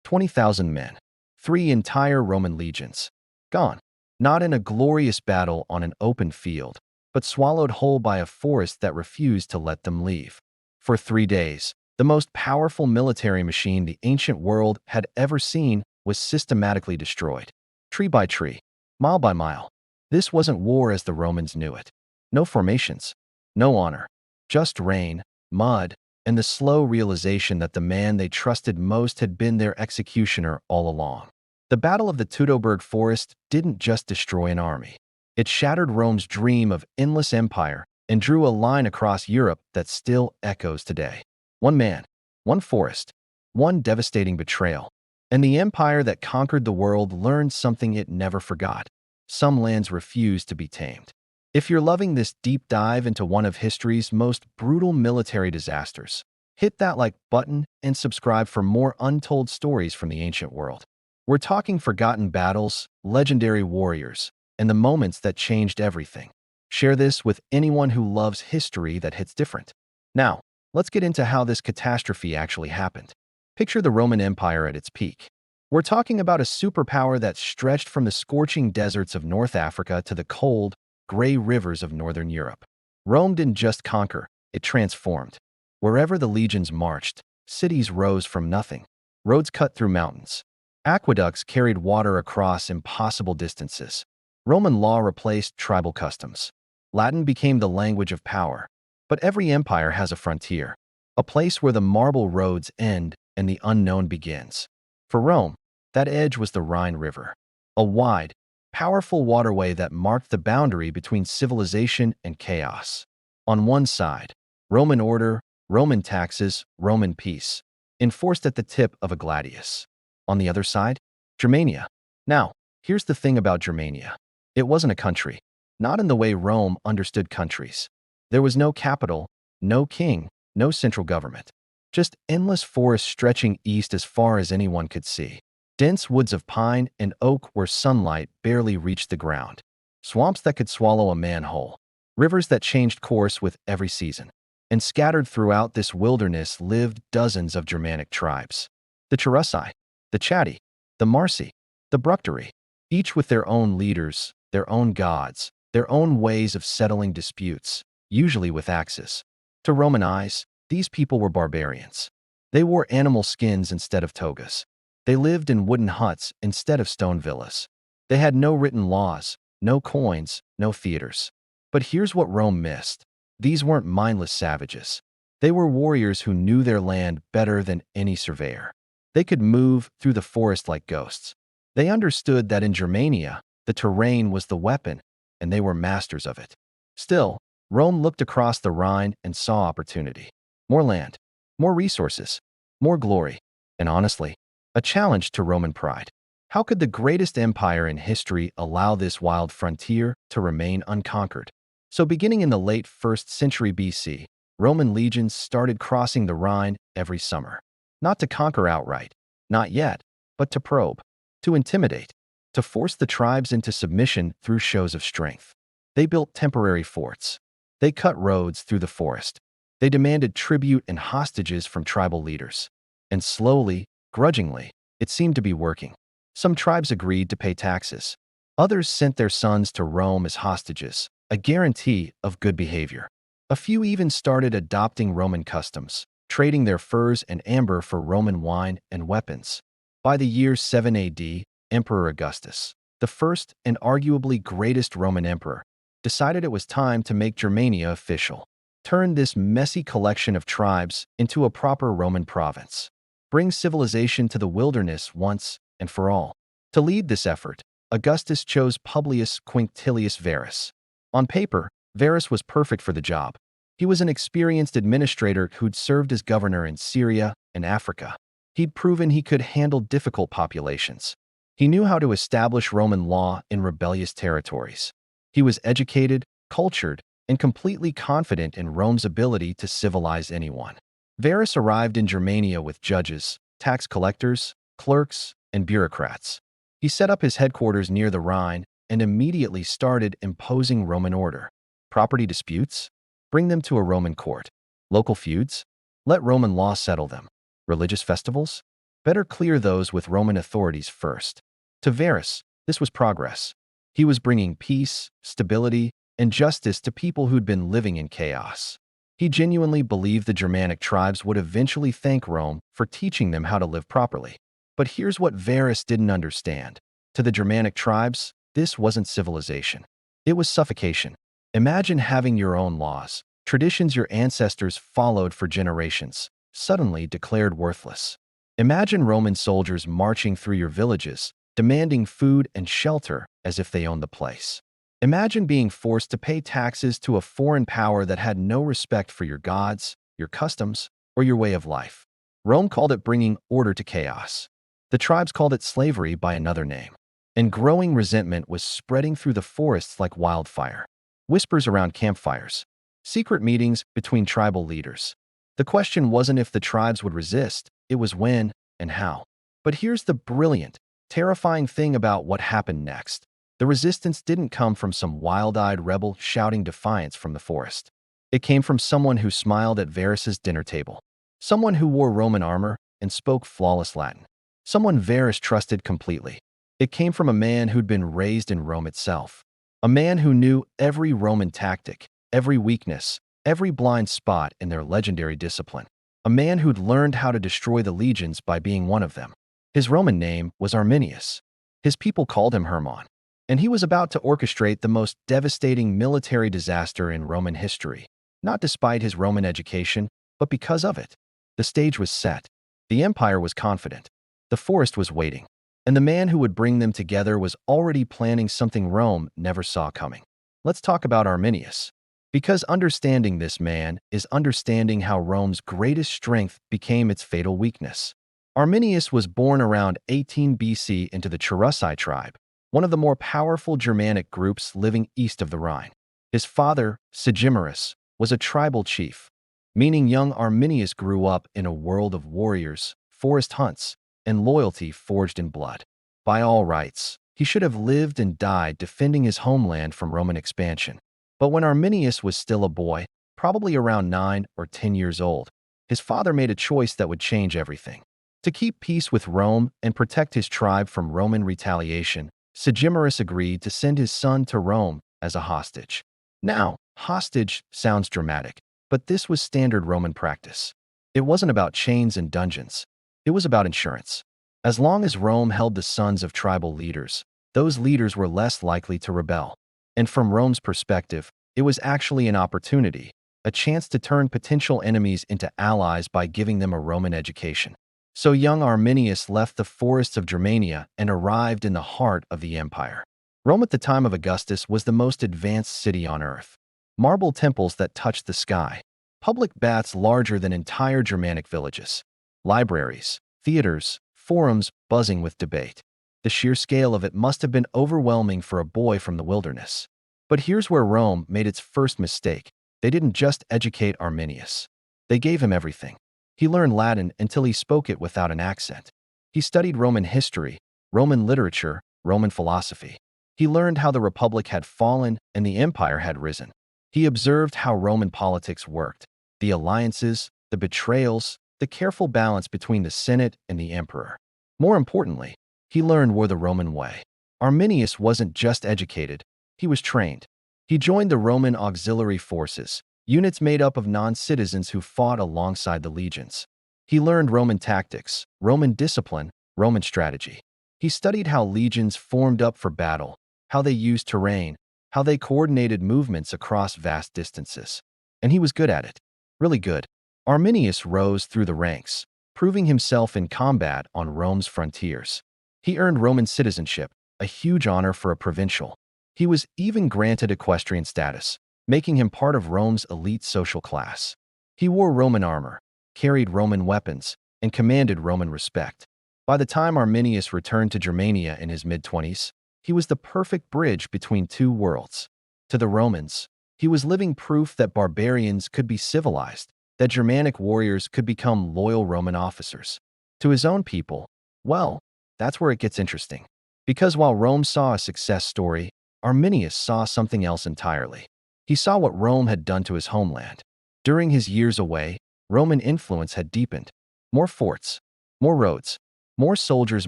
20,000 men. 3 entire Roman legions. Gone. Not in a glorious battle on an open field, but swallowed whole by a forest that refused to let them leave. For 3 days, the most powerful military machine the ancient world had ever seen was systematically destroyed. Tree by tree, mile by mile. This wasn't war as the Romans knew it. No formations, no honor, just rain, mud, and the slow realization that the man they trusted most had been their executioner all along. The Battle of the Teutoburg Forest didn't just destroy an army. It shattered Rome's dream of endless empire and drew a line across Europe that still echoes today. One man, one forest, one devastating betrayal. And the empire that conquered the world learned something it never forgot. Some lands refuse to be tamed. If you're loving this deep dive into one of history's most brutal military disasters, hit that like button and subscribe for more untold stories from the ancient world. We're talking forgotten battles, legendary warriors, and the moments that changed everything. Share this with anyone who loves history that hits different. Now, let's get into how this catastrophe actually happened. Picture the Roman Empire at its peak. We're talking about a superpower that stretched from the scorching deserts of North Africa to the cold, gray rivers of Northern Europe. Rome didn't just conquer, it transformed. Wherever the legions marched, cities rose from nothing. Roads cut through mountains. Aqueducts carried water across impossible distances. Roman law replaced tribal customs. Latin became the language of power. But every empire has a frontier, a place where the marble roads end and the unknown begins. For Rome, that edge was the Rhine River, a wide, powerful waterway that marked the boundary between civilization and chaos. On one side, Roman order, Roman taxes, Roman peace, enforced at the tip of a gladius. On the other side, Germania. Now, here's the thing about Germania. It wasn't a country, not in the way Rome understood countries. There was no capital, no king, no central government. Just endless forests stretching east as far as anyone could see. Dense woods of pine and oak where sunlight barely reached the ground. Swamps that could swallow a man whole. Rivers that changed course with every season. And scattered throughout this wilderness lived dozens of Germanic tribes. The Cherusci, the Chatti, the Marsi, the Bructeri, each with their own leaders, their own gods, their own ways of settling disputes, usually with axes. To Roman eyes, these people were barbarians. They wore animal skins instead of togas. They lived in wooden huts instead of stone villas. They had no written laws, no coins, no theaters. But here's what Rome missed. These weren't mindless savages. They were warriors who knew their land better than any surveyor. They could move through the forest like ghosts. They understood that in Germania, the terrain was the weapon, and they were masters of it. Still, Rome looked across the Rhine and saw opportunity. More land, more resources, more glory, and honestly, a challenge to Roman pride. How could the greatest empire in history allow this wild frontier to remain unconquered? So beginning in the late 1st century BC, Roman legions started crossing the Rhine every summer. Not to conquer outright, not yet, but to probe, to intimidate, to force the tribes into submission through shows of strength. They built temporary forts. They cut roads through the forest. They demanded tribute and hostages from tribal leaders. And slowly, grudgingly, it seemed to be working. Some tribes agreed to pay taxes. Others sent their sons to Rome as hostages, a guarantee of good behavior. A few even started adopting Roman customs, trading their furs and amber for Roman wine and weapons. By the year 7 AD, Emperor Augustus, the first and arguably greatest Roman emperor, decided it was time to make Germania official. Turn this messy collection of tribes into a proper Roman province. Bring civilization to the wilderness once and for all. To lead this effort, Augustus chose Publius Quinctilius Varus. On paper, Varus was perfect for the job. He was an experienced administrator who'd served as governor in Syria and Africa. He'd proven he could handle difficult populations. He knew how to establish Roman law in rebellious territories. He was educated, cultured, and completely confident in Rome's ability to civilize anyone. Varus arrived in Germania with judges, tax collectors, clerks, and bureaucrats. He set up his headquarters near the Rhine and immediately started imposing Roman order. Property disputes? Bring them to a Roman court. Local feuds? Let Roman law settle them. Religious festivals? Better clear those with Roman authorities first. To Varus, this was progress. He was bringing peace, stability, and justice to people who'd been living in chaos. He genuinely believed the Germanic tribes would eventually thank Rome for teaching them how to live properly. But here's what Varus didn't understand. To the Germanic tribes, this wasn't civilization. It was suffocation. Imagine having your own laws, traditions your ancestors followed for generations, suddenly declared worthless. Imagine Roman soldiers marching through your villages, demanding food and shelter as if they owned the place. Imagine being forced to pay taxes to a foreign power that had no respect for your gods, your customs, or your way of life. Rome called it bringing order to chaos. The tribes called it slavery by another name. And growing resentment was spreading through the forests like wildfire. Whispers around campfires. Secret meetings between tribal leaders. The question wasn't if the tribes would resist, it was when and how. But here's the brilliant, terrifying thing about what happened next. The resistance didn't come from some wild-eyed rebel shouting defiance from the forest. It came from someone who smiled at Varus's dinner table. Someone who wore Roman armor and spoke flawless Latin. Someone Varus trusted completely. It came from a man who'd been raised in Rome itself. A man who knew every Roman tactic, every weakness, every blind spot in their legendary discipline. A man who'd learned how to destroy the legions by being one of them. His Roman name was Arminius. His people called him Hermann. And he was about to orchestrate the most devastating military disaster in Roman history, not despite his Roman education, but because of it. The stage was set. The empire was confident. The forest was waiting. And the man who would bring them together was already planning something Rome never saw coming. Let's talk about Arminius. Because understanding this man is understanding how Rome's greatest strength became its fatal weakness. Arminius was born around 18 BC into the Cherusei tribe, one of the more powerful Germanic groups living east of the Rhine. His father, Sigimerus, was a tribal chief, meaning young Arminius grew up in a world of warriors, forest hunts, and loyalty forged in blood. By all rights, he should have lived and died defending his homeland from Roman expansion. But when Arminius was still a boy, probably around 9 or 10 years old, his father made a choice that would change everything. To keep peace with Rome and protect his tribe from Roman retaliation, Sigimerus agreed to send his son to Rome as a hostage. Now, hostage sounds dramatic, but this was standard Roman practice. It wasn't about chains and dungeons. It was about insurance. As long as Rome held the sons of tribal leaders, those leaders were less likely to rebel. And from Rome's perspective, it was actually an opportunity, a chance to turn potential enemies into allies by giving them a Roman education. So young Arminius left the forests of Germania and arrived in the heart of the empire. Rome at the time of Augustus was the most advanced city on earth. Marble temples that touched the sky, public baths larger than entire Germanic villages, libraries, theaters, forums buzzing with debate. The sheer scale of it must have been overwhelming for a boy from the wilderness. But here's where Rome made its first mistake. They didn't just educate Arminius. They gave him everything. He learned Latin until he spoke it without an accent. He studied Roman history, Roman literature, Roman philosophy. He learned how the Republic had fallen and the empire had risen. He observed how Roman politics worked, the alliances, the betrayals, the careful balance between the Senate and the emperor. More importantly, he learned the Roman way. Arminius wasn't just educated, he was trained. He joined the Roman auxiliary forces, units made up of non-citizens who fought alongside the legions. He learned Roman tactics, Roman discipline, Roman strategy. He studied how legions formed up for battle, how they used terrain, how they coordinated movements across vast distances. And he was good at it. Really good. Arminius rose through the ranks, proving himself in combat on Rome's frontiers. He earned Roman citizenship, a huge honor for a provincial. He was even granted equestrian status, making him part of Rome's elite social class. He wore Roman armor, carried Roman weapons, and commanded Roman respect. By the time Arminius returned to Germania in his mid-20s, he was the perfect bridge between two worlds. To the Romans, he was living proof that barbarians could be civilized, that Germanic warriors could become loyal Roman officers. To his own people, well, that's where it gets interesting. Because while Rome saw a success story, Arminius saw something else entirely. He saw what Rome had done to his homeland. During his years away, Roman influence had deepened. More forts, more roads, More soldiers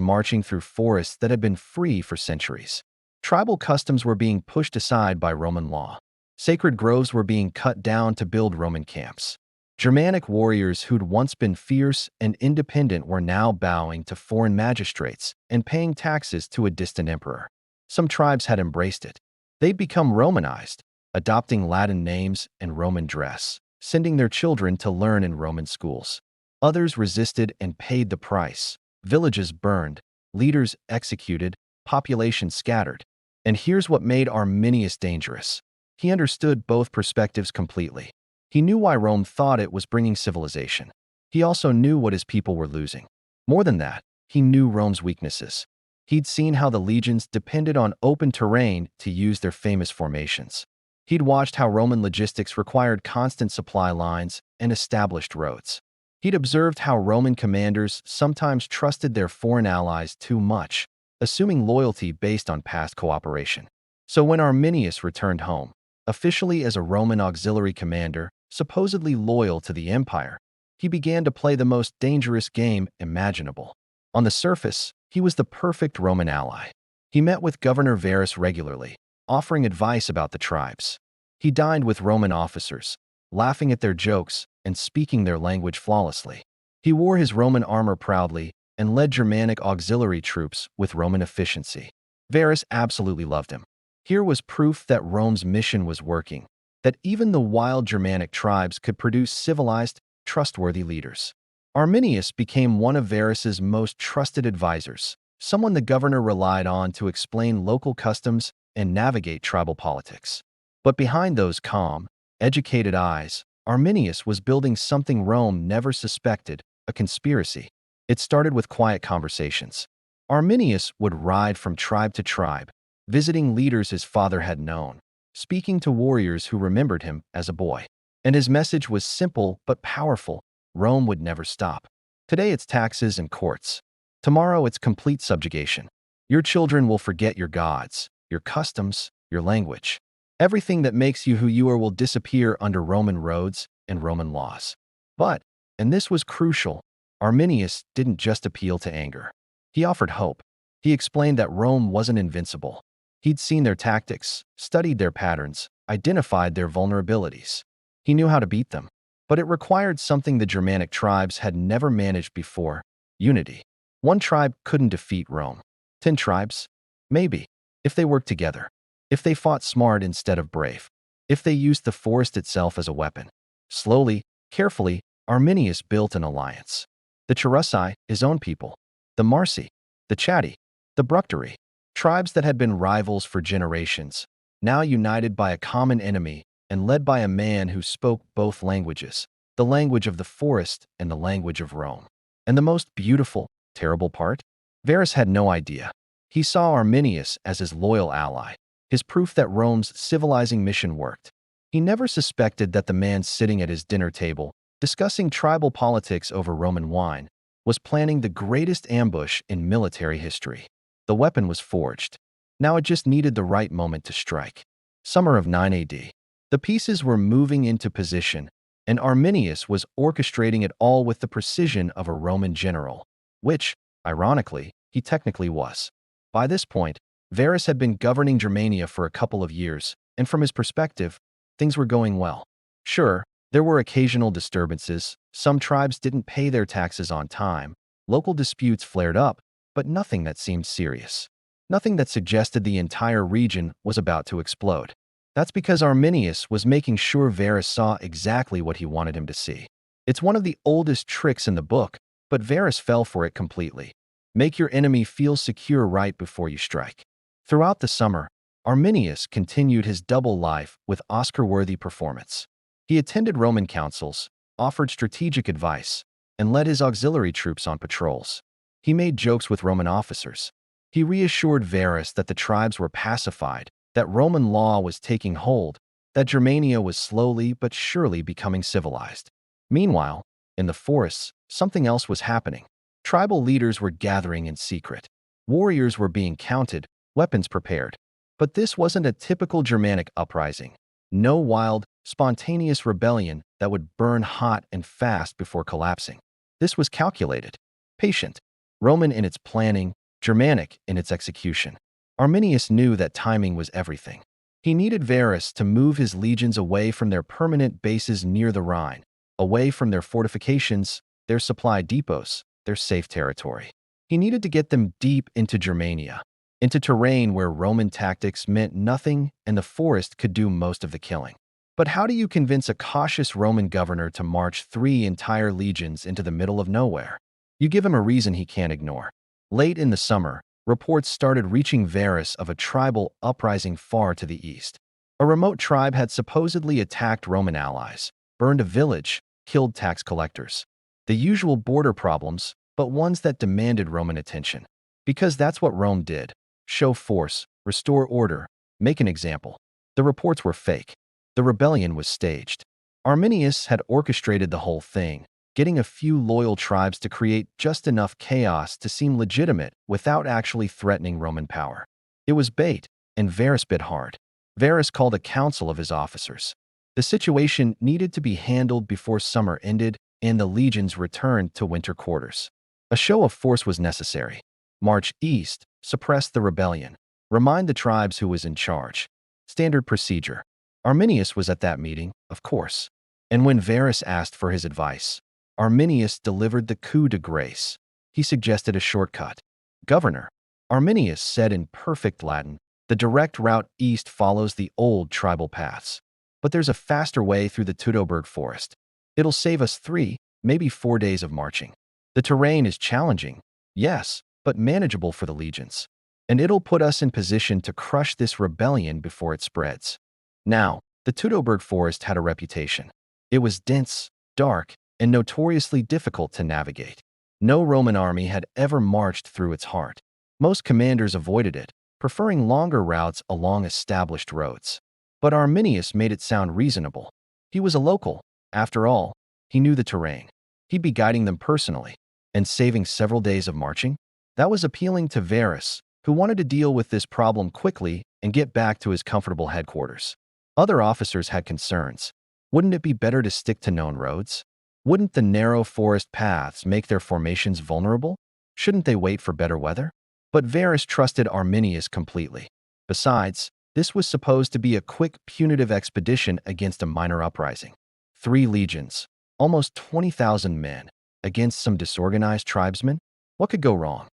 marching through forests that had been free for centuries. Tribal customs were being pushed aside by Roman law. Sacred groves were being cut down to build Roman camps. Germanic warriors who'd once been fierce and independent were now bowing to foreign magistrates and paying taxes to a distant emperor. Some tribes had embraced it. They'd become Romanized, adopting Latin names and Roman dress, sending their children to learn in Roman schools. Others resisted and paid the price. Villages burned, leaders executed, population scattered. And here's what made Arminius dangerous. He understood both perspectives completely. He knew why Rome thought it was bringing civilization. He also knew what his people were losing. More than that, he knew Rome's weaknesses. He'd seen how the legions depended on open terrain to use their famous formations. He'd watched how Roman logistics required constant supply lines and established roads. He'd observed how Roman commanders sometimes trusted their foreign allies too much, assuming loyalty based on past cooperation. So when Arminius returned home, officially as a Roman auxiliary commander, supposedly loyal to the empire, he began to play the most dangerous game imaginable. On the surface, he was the perfect Roman ally. He met with Governor Verus regularly, offering advice about the tribes. He dined with Roman officers, laughing at their jokes and speaking their language flawlessly. He wore his Roman armor proudly and led Germanic auxiliary troops with Roman efficiency. Verus absolutely loved him. Here was proof that Rome's mission was working, that even the wild Germanic tribes could produce civilized, trustworthy leaders. Arminius became one of Verus's most trusted advisors, someone the governor relied on to explain local customs and navigate tribal politics. But behind those calm, educated eyes, Arminius was building something Rome never suspected, a conspiracy. It started with quiet conversations. Arminius would ride from tribe to tribe, visiting leaders his father had known, speaking to warriors who remembered him as a boy. And his message was simple but powerful. Rome would never stop. Today it's taxes and courts. Tomorrow it's complete subjugation. Your children will forget your gods, your customs, your language. Everything that makes you who you are will disappear under Roman roads and Roman laws. But, and this was crucial, Arminius didn't just appeal to anger. He offered hope. He explained that Rome wasn't invincible. He'd seen their tactics, studied their patterns, identified their vulnerabilities. He knew how to beat them. But it required something the Germanic tribes had never managed before: unity. One tribe couldn't defeat Rome. 10 tribes? Maybe. If they worked together. If they fought smart instead of brave. If they used the forest itself as a weapon. Slowly, carefully, Arminius built an alliance. The Cherusci, his own people. The Marsi, the Chatti, the Bructeri. Tribes that had been rivals for generations, now united by a common enemy and led by a man who spoke both languages, the language of the forest and the language of Rome. And the most beautiful, terrible part? Verus had no idea. He saw Arminius as his loyal ally, his proof that Rome's civilizing mission worked. He never suspected that the man sitting at his dinner table, discussing tribal politics over Roman wine, was planning the greatest ambush in military history. The weapon was forged. Now it just needed the right moment to strike. Summer of 9 AD. The pieces were moving into position, and Arminius was orchestrating it all with the precision of a Roman general, which, ironically, he technically was. By this point, Verus had been governing Germania for a couple of years, and from his perspective, things were going well. Sure, there were occasional disturbances, some tribes didn't pay their taxes on time, local disputes flared up, but nothing that seemed serious. Nothing that suggested the entire region was about to explode. That's because Arminius was making sure Verus saw exactly what he wanted him to see. It's one of the oldest tricks in the book, but Verus fell for it completely. Make your enemy feel secure right before you strike. Throughout the summer, Arminius continued his double life with Oscar-worthy performance. He attended Roman councils, offered strategic advice, and led his auxiliary troops on patrols. He made jokes with Roman officers. He reassured Verus that the tribes were pacified, that Roman law was taking hold, that Germania was slowly but surely becoming civilized. Meanwhile, in the forests, something else was happening. Tribal leaders were gathering in secret. Warriors were being counted, weapons prepared. But this wasn't a typical Germanic uprising. No wild, spontaneous rebellion that would burn hot and fast before collapsing. This was calculated, patient. Roman in its planning, Germanic in its execution. Arminius knew that timing was everything. He needed Varus to move his legions away from their permanent bases near the Rhine, away from their fortifications, their supply depots, their safe territory. He needed to get them deep into Germania, into terrain where Roman tactics meant nothing and the forest could do most of the killing. But how do you convince a cautious Roman governor to march 3 entire legions into the middle of nowhere? You give him a reason he can't ignore. Late in the summer, reports started reaching Varus of a tribal uprising far to the east. A remote tribe had supposedly attacked Roman allies, burned a village, killed tax collectors. The usual border problems, but ones that demanded Roman attention. Because that's what Rome did. Show force, restore order, make an example. The reports were fake. The rebellion was staged. Arminius had orchestrated the whole thing, getting a few loyal tribes to create just enough chaos to seem legitimate without actually threatening Roman power. It was bait, and Varus bit hard. Varus called a council of his officers. The situation needed to be handled before summer ended and the legions returned to winter quarters. A show of force was necessary. March east, suppress the rebellion, remind the tribes who was in charge. Standard procedure. Arminius was at that meeting, of course. And when Varus asked for his advice, Arminius delivered the coup de grace. He suggested a shortcut. Governor, Arminius said in perfect Latin, the direct route east follows the old tribal paths. But there's a faster way through the Teutoburg Forest. It'll save us 3, maybe 4 days of marching. The terrain is challenging, yes, but manageable for the legions. And it'll put us in position to crush this rebellion before it spreads. Now, the Teutoburg Forest had a reputation. It was dense, dark, and notoriously difficult to navigate. No Roman army had ever marched through its heart. Most commanders avoided it, preferring longer routes along established roads. But Arminius made it sound reasonable. He was a local. After all, he knew the terrain. He'd be guiding them personally, and saving several days of marching? That was appealing to Varus, who wanted to deal with this problem quickly and get back to his comfortable headquarters. Other officers had concerns. Wouldn't it be better to stick to known roads? Wouldn't the narrow forest paths make their formations vulnerable? Shouldn't they wait for better weather? But Varus trusted Arminius completely. Besides, this was supposed to be a quick, punitive expedition against a minor uprising. 3 legions, almost 20,000 men, against some disorganized tribesmen? What could go wrong?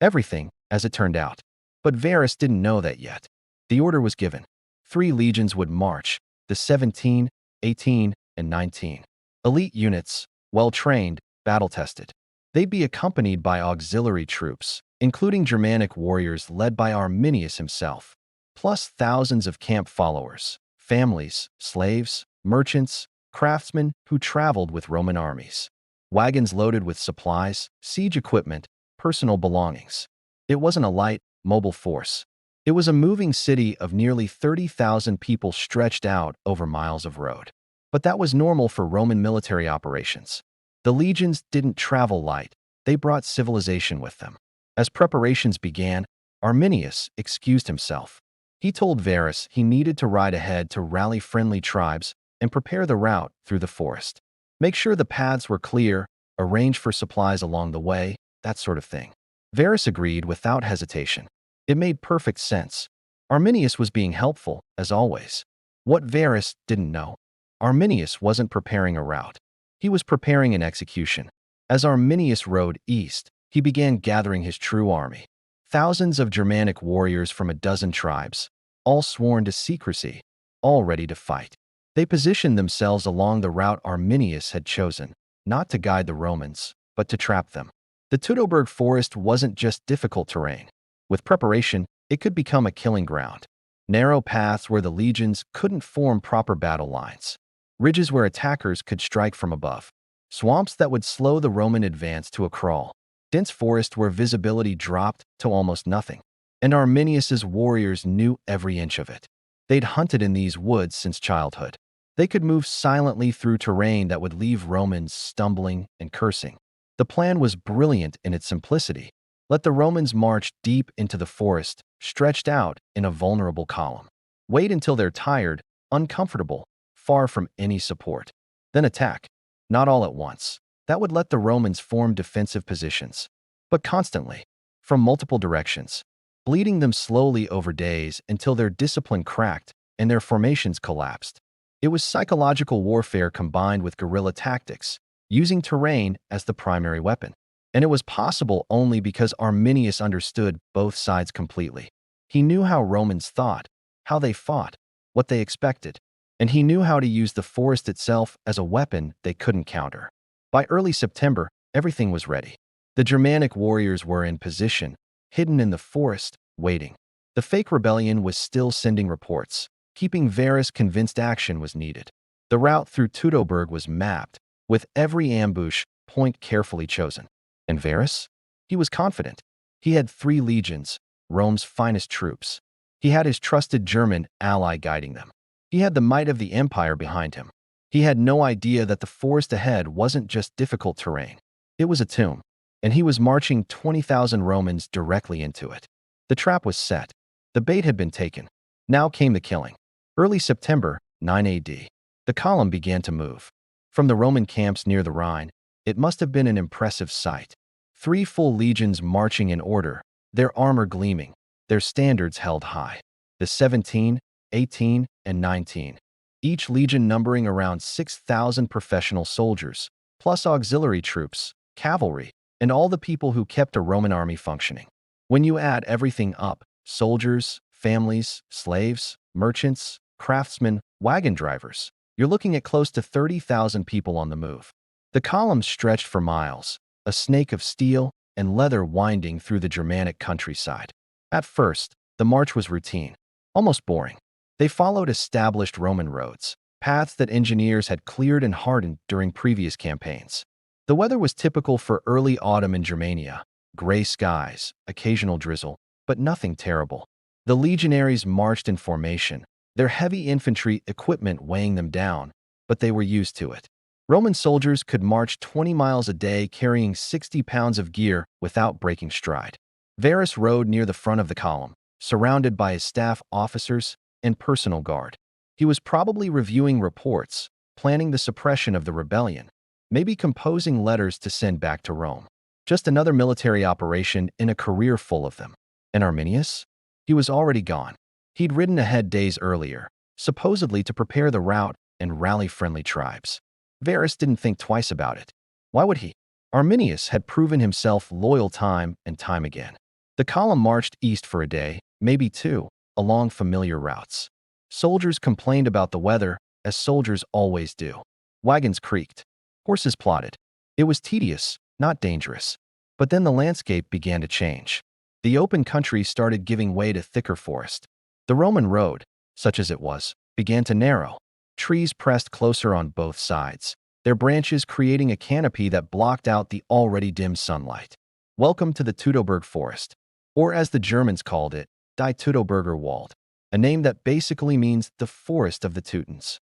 Everything, as it turned out. But Varus didn't know that yet. The order was given. 3 legions would march, the 17, 18, and 19. Elite units, well-trained, battle-tested. They'd be accompanied by auxiliary troops, including Germanic warriors led by Arminius himself, plus thousands of camp followers, families, slaves, merchants, craftsmen who traveled with Roman armies. Wagons loaded with supplies, siege equipment, personal belongings. It wasn't a light, mobile force. It was a moving city of nearly 30,000 people stretched out over miles of road. But that was normal for Roman military operations. The legions didn't travel light, they brought civilization with them. As preparations began, Arminius excused himself. He told Varus he needed to ride ahead to rally friendly tribes and prepare the route through the forest. Make sure the paths were clear, arrange for supplies along the way, that sort of thing. Varus agreed without hesitation. It made perfect sense. Arminius was being helpful, as always. What Varus didn't know, Arminius wasn't preparing a route. He was preparing an execution. As Arminius rode east, he began gathering his true army. Thousands of Germanic warriors from a dozen tribes, all sworn to secrecy, all ready to fight. They positioned themselves along the route Arminius had chosen, not to guide the Romans, but to trap them. The Teutoburg Forest wasn't just difficult terrain. With preparation, it could become a killing ground. Narrow paths where the legions couldn't form proper battle lines. Ridges where attackers could strike from above. Swamps that would slow the Roman advance to a crawl. Dense forest where visibility dropped to almost nothing. And Arminius's warriors knew every inch of it. They'd hunted in these woods since childhood. They could move silently through terrain that would leave Romans stumbling and cursing. The plan was brilliant in its simplicity. Let the Romans march deep into the forest, stretched out in a vulnerable column. Wait until they're tired, uncomfortable, far from any support. Then attack. Not all at once. That would let the Romans form defensive positions. but constantly, from multiple directions, bleeding them slowly over days until their discipline cracked and their formations collapsed. It was psychological warfare combined with guerrilla tactics, using terrain as the primary weapon. And it was possible only because Arminius understood both sides completely. He knew how Romans thought, how they fought, what they expected, and he knew how to use the forest itself as a weapon they couldn't counter. By early September, everything was ready. The Germanic warriors were in position, hidden in the forest, waiting. The fake rebellion was still sending reports, keeping Varus convinced action was needed. The route through Teutoburg was mapped, with every ambush point carefully chosen. And Varus? He was confident. He had 3 legions, Rome's finest troops. He had his trusted German ally guiding them. He had the might of the empire behind him. He had no idea that the forest ahead wasn't just difficult terrain. It was a tomb, and he was marching 20,000 Romans directly into it. The trap was set. The bait had been taken. Now came the killing. Early September, 9 AD. The column began to move. From the Roman camps near the Rhine, it must have been an impressive sight. 3 full legions marching in order, their armor gleaming, their standards held high. The 17, 18, and 19. Each legion numbering around 6,000 professional soldiers, plus auxiliary troops, cavalry, and all the people who kept a Roman army functioning. When you add everything up, soldiers, families, slaves, merchants, craftsmen, wagon drivers, you're looking at close to 30,000 people on the move. The column stretched for miles, a snake of steel and leather winding through the Germanic countryside. At first, the march was routine, almost boring. They followed established Roman roads, paths that engineers had cleared and hardened during previous campaigns. The weather was typical for early autumn in Germania: gray skies, occasional drizzle, but nothing terrible. The legionaries marched in formation, their heavy infantry equipment weighing them down, but they were used to it. Roman soldiers could march 20 miles a day carrying 60 pounds of gear without breaking stride. Varus rode near the front of the column, surrounded by his staff officers and personal guard. He was probably reviewing reports, planning the suppression of the rebellion, maybe composing letters to send back to Rome. Just another military operation in a career full of them. And Arminius? He was already gone. He'd ridden ahead days earlier, supposedly to prepare the route and rally friendly tribes. Varus didn't think twice about it. Why would he? Arminius had proven himself loyal time and time again. The column marched east for a day, maybe 2, along familiar routes. Soldiers complained about the weather, as soldiers always do. Wagons creaked. Horses plodded. It was tedious, not dangerous. But then the landscape began to change. The open country started giving way to thicker forest. The Roman road, such as it was, began to narrow. Trees pressed closer on both sides, their branches creating a canopy that blocked out the already dim sunlight. Welcome to the Teutoburg Forest, or as the Germans called it, Die Teutoburger Wald, a name that basically means the forest of the Teutons.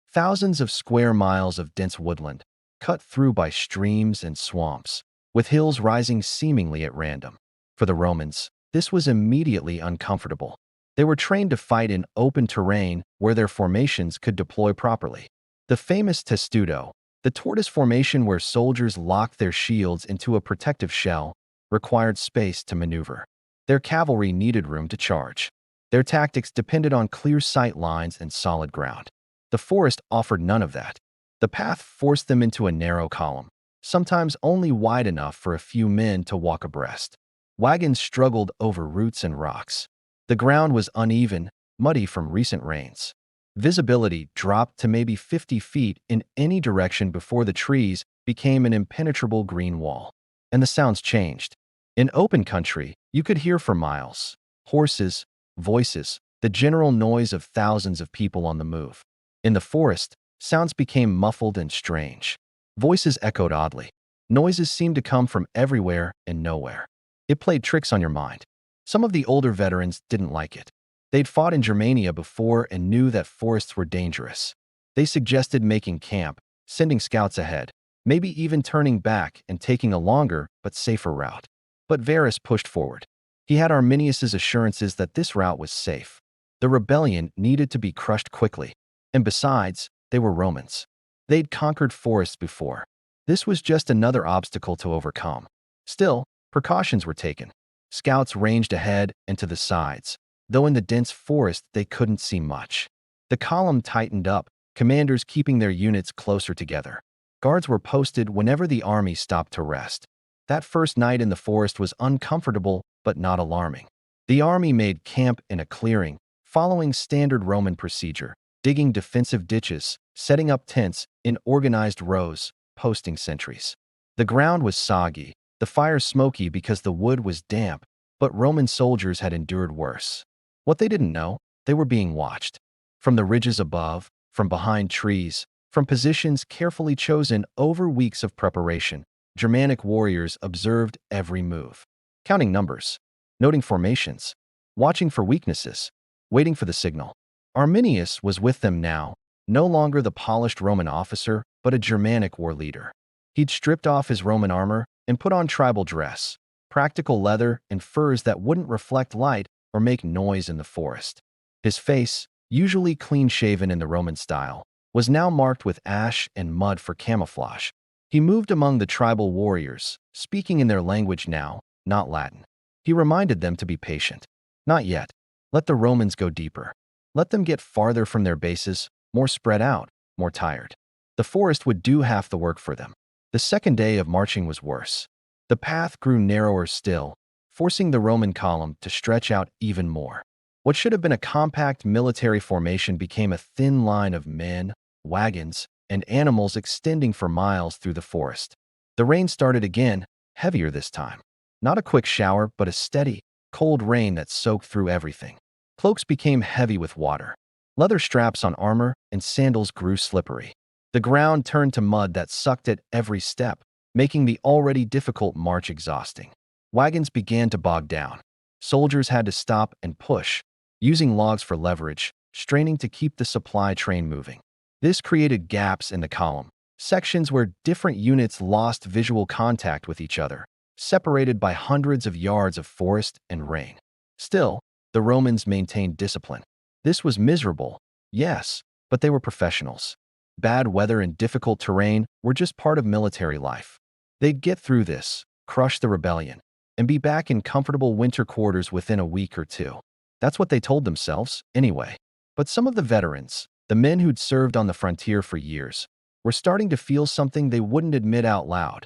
Thousands of square miles of dense woodland, cut through by streams and swamps, with hills rising seemingly at random. For the Romans, this was immediately uncomfortable. They were trained to fight in open terrain where their formations could deploy properly. The famous testudo, the tortoise formation where soldiers locked their shields into a protective shell, required space to maneuver. Their cavalry needed room to charge. Their tactics depended on clear sight lines and solid ground. The forest offered none of that. The path forced them into a narrow column, sometimes only wide enough for a few men to walk abreast. Wagons struggled over roots and rocks. The ground was uneven, muddy from recent rains. Visibility dropped to maybe 50 feet in any direction before the trees became an impenetrable green wall. And the sounds changed. In open country, you could hear for miles. Horses, voices, the general noise of thousands of people on the move. In the forest, sounds became muffled and strange. Voices echoed oddly. Noises seemed to come from everywhere and nowhere. It played tricks on your mind. Some of the older veterans didn't like it. They'd fought in Germania before and knew that forests were dangerous. They suggested making camp, sending scouts ahead, maybe even turning back and taking a longer but safer route. But Varus pushed forward. He had Arminius's assurances that this route was safe. The rebellion needed to be crushed quickly. And besides, they were Romans. They'd conquered forests before. This was just another obstacle to overcome. Still, Precautions were taken. Scouts ranged ahead and to the sides, though in the dense forest they couldn't see much. The column tightened up, commanders keeping their units closer together. Guards were posted whenever the army stopped to rest. That first night in the forest was uncomfortable but not alarming. The army made camp in a clearing, following standard Roman procedure, digging defensive ditches, setting up tents in organized rows, posting sentries. The ground was soggy, the fire smoky because the wood was damp, but Roman soldiers had endured worse. What they didn't know, they were being watched. From the ridges above, from behind trees, from positions carefully chosen over weeks of preparation, Germanic warriors observed every move, counting numbers, noting formations, watching for weaknesses, waiting for the signal. Arminius was with them now, no longer the polished Roman officer, but a Germanic war leader. He'd stripped off his Roman armor and put on tribal dress, practical leather and furs that wouldn't reflect light or make noise in the forest. His face, usually clean-shaven in the Roman style, was now marked with ash and mud for camouflage. He moved among the tribal warriors, speaking in their language now, not Latin. He reminded them to be patient. Not yet. Let the Romans go deeper. Let them get farther from their bases, more spread out, more tired. The forest would do half the work for them. The second day of marching was worse. The path grew narrower still, forcing the Roman column to stretch out even more. What should have been a compact military formation became a thin line of men, wagons, and animals extending for miles through the forest. The rain started again, heavier this time. Not a quick shower, but a steady, cold rain that soaked through everything. Cloaks became heavy with water. Leather straps on armor and sandals grew slippery. The ground turned to mud that sucked at every step, making the already difficult march exhausting. Wagons began to bog down. Soldiers had to stop and push, using logs for leverage, straining to keep the supply train moving. This created gaps in the column, sections where different units lost visual contact with each other, separated by hundreds of yards of forest and rain. Still, the Romans maintained discipline. This was miserable, yes, but they were professionals. Bad weather and difficult terrain were just part of military life. They'd get through this, crush the rebellion, and be back in comfortable winter quarters within a week or two. That's what they told themselves, anyway. But some of the veterans, the men who'd served on the frontier for years, were starting to feel something they wouldn't admit out loud.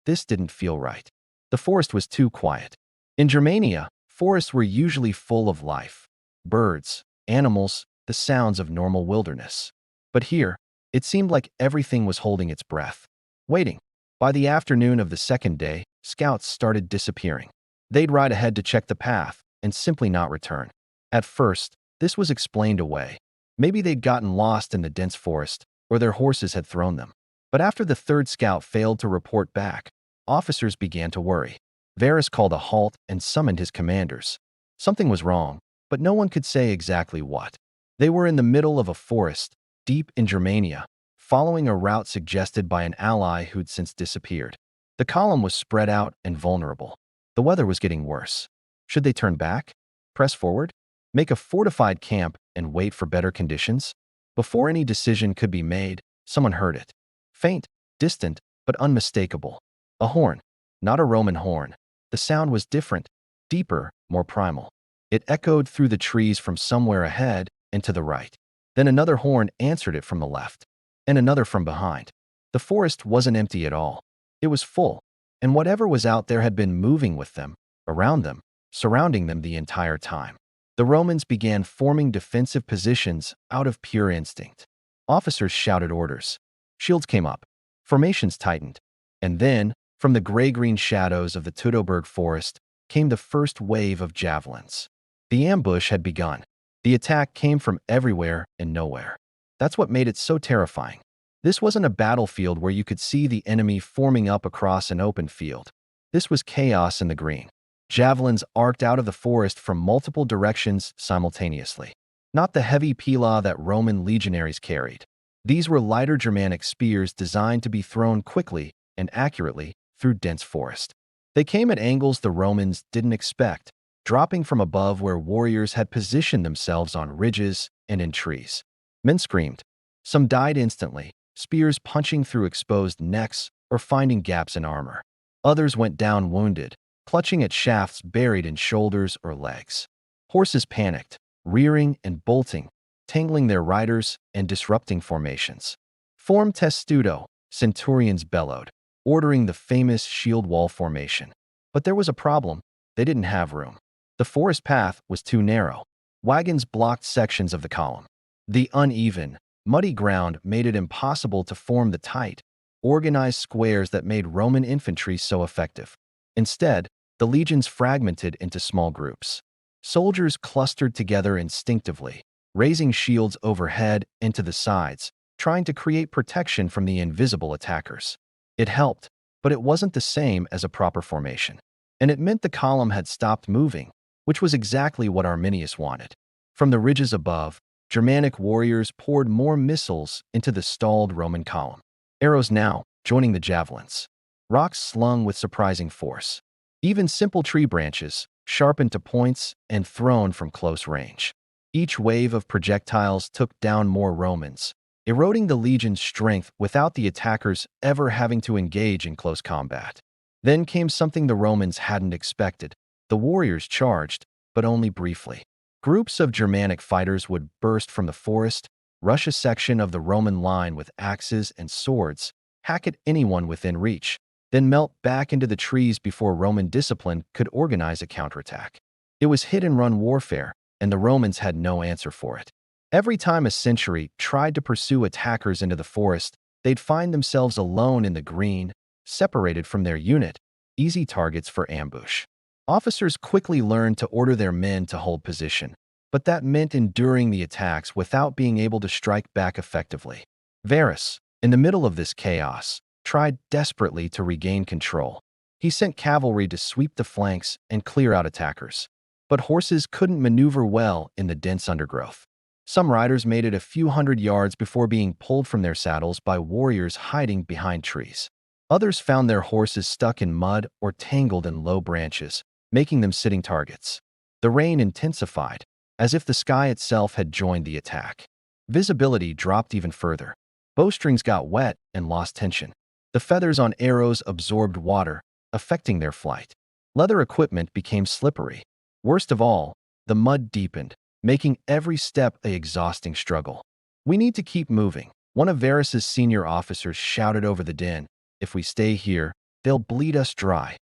This didn't feel right. The forest was too quiet. In Germania, forests were usually full of life. Birds, animals, the sounds of normal wilderness. But here, it seemed like everything was holding its breath, waiting. By the afternoon of the second day, scouts started disappearing. They'd ride ahead to check the path and simply not return. At first, this was explained away. Maybe they'd gotten lost in the dense forest, or their horses had thrown them. But after the third scout failed to report back, officers began to worry. Varus called a halt and summoned his commanders. Something was wrong, but no one could say exactly what. They were in the middle of a forest, deep in Germania, following a route suggested by an ally who'd since disappeared. The column was spread out and vulnerable. The weather was getting worse. Should they turn back? Press forward? Make a fortified camp and wait for better conditions? Before any decision could be made, someone heard it. Faint, distant, but unmistakable. A horn. Not a Roman horn. The sound was different, deeper, more primal. It echoed through the trees from somewhere ahead and to the right. Then another horn answered it from the left, and another from behind. The forest wasn't empty at all. It was full, and whatever was out there had been moving with them, around them, surrounding them the entire time. The Romans began forming defensive positions out of pure instinct. Officers shouted orders. Shields came up. Formations tightened. And then, from the gray-green shadows of the Teutoburg Forest, came the first wave of javelins. The ambush had begun. The attack came from everywhere and nowhere. That's what made it so terrifying. This wasn't a battlefield where you could see the enemy forming up across an open field. This was chaos in the green. Javelins arced out of the forest from multiple directions simultaneously. Not the heavy pila that Roman legionaries carried. These were lighter Germanic spears designed to be thrown quickly and accurately through dense forest. They came at angles the Romans didn't expect, dropping from above where warriors had positioned themselves on ridges and in trees. Men screamed. Some died instantly, spears punching through exposed necks or finding gaps in armor. Others went down wounded, clutching at shafts buried in shoulders or legs. Horses panicked, rearing and bolting, tangling their riders and disrupting formations. Form testudo, centurions bellowed, ordering the famous shield wall formation. But there was a problem. They didn't have room. The forest path was too narrow. Wagons blocked sections of the column. The uneven, muddy ground made it impossible to form the tight, organized squares that made Roman infantry so effective. Instead, the legions fragmented into small groups. Soldiers clustered together instinctively, raising shields overhead and to the sides, trying to create protection from the invisible attackers. It helped, but it wasn't the same as a proper formation. And it meant the column had stopped moving, which was exactly what Arminius wanted. From the ridges above, Germanic warriors poured more missiles into the stalled Roman column. Arrows now joining the javelins. Rocks slung with surprising force. Even simple tree branches, sharpened to points and thrown from close range. Each wave of projectiles took down more Romans, eroding the legion's strength without the attackers ever having to engage in close combat. Then came something the Romans hadn't expected. The warriors charged, but only briefly. Groups of Germanic fighters would burst from the forest, rush a section of the Roman line with axes and swords, hack at anyone within reach, then melt back into the trees before Roman discipline could organize a counterattack. It was hit-and-run warfare, and the Romans had no answer for it. Every time a century tried to pursue attackers into the forest, they'd find themselves alone in the green, separated from their unit, easy targets for ambush. Officers quickly learned to order their men to hold position, but that meant enduring the attacks without being able to strike back effectively. Varus, in the middle of this chaos, tried desperately to regain control. He sent cavalry to sweep the flanks and clear out attackers. But horses couldn't maneuver well in the dense undergrowth. Some riders made it a few hundred yards before being pulled from their saddles by warriors hiding behind trees. Others found their horses stuck in mud or tangled in low branches, making them sitting targets. The rain intensified, as if the sky itself had joined the attack. Visibility dropped even further. Bowstrings got wet and lost tension. The feathers on arrows absorbed water, affecting their flight. Leather equipment became slippery. Worst of all, the mud deepened, making every step an exhausting struggle. "We need to keep moving," one of Varus's senior officers shouted over the din. "If we stay here, they'll bleed us dry."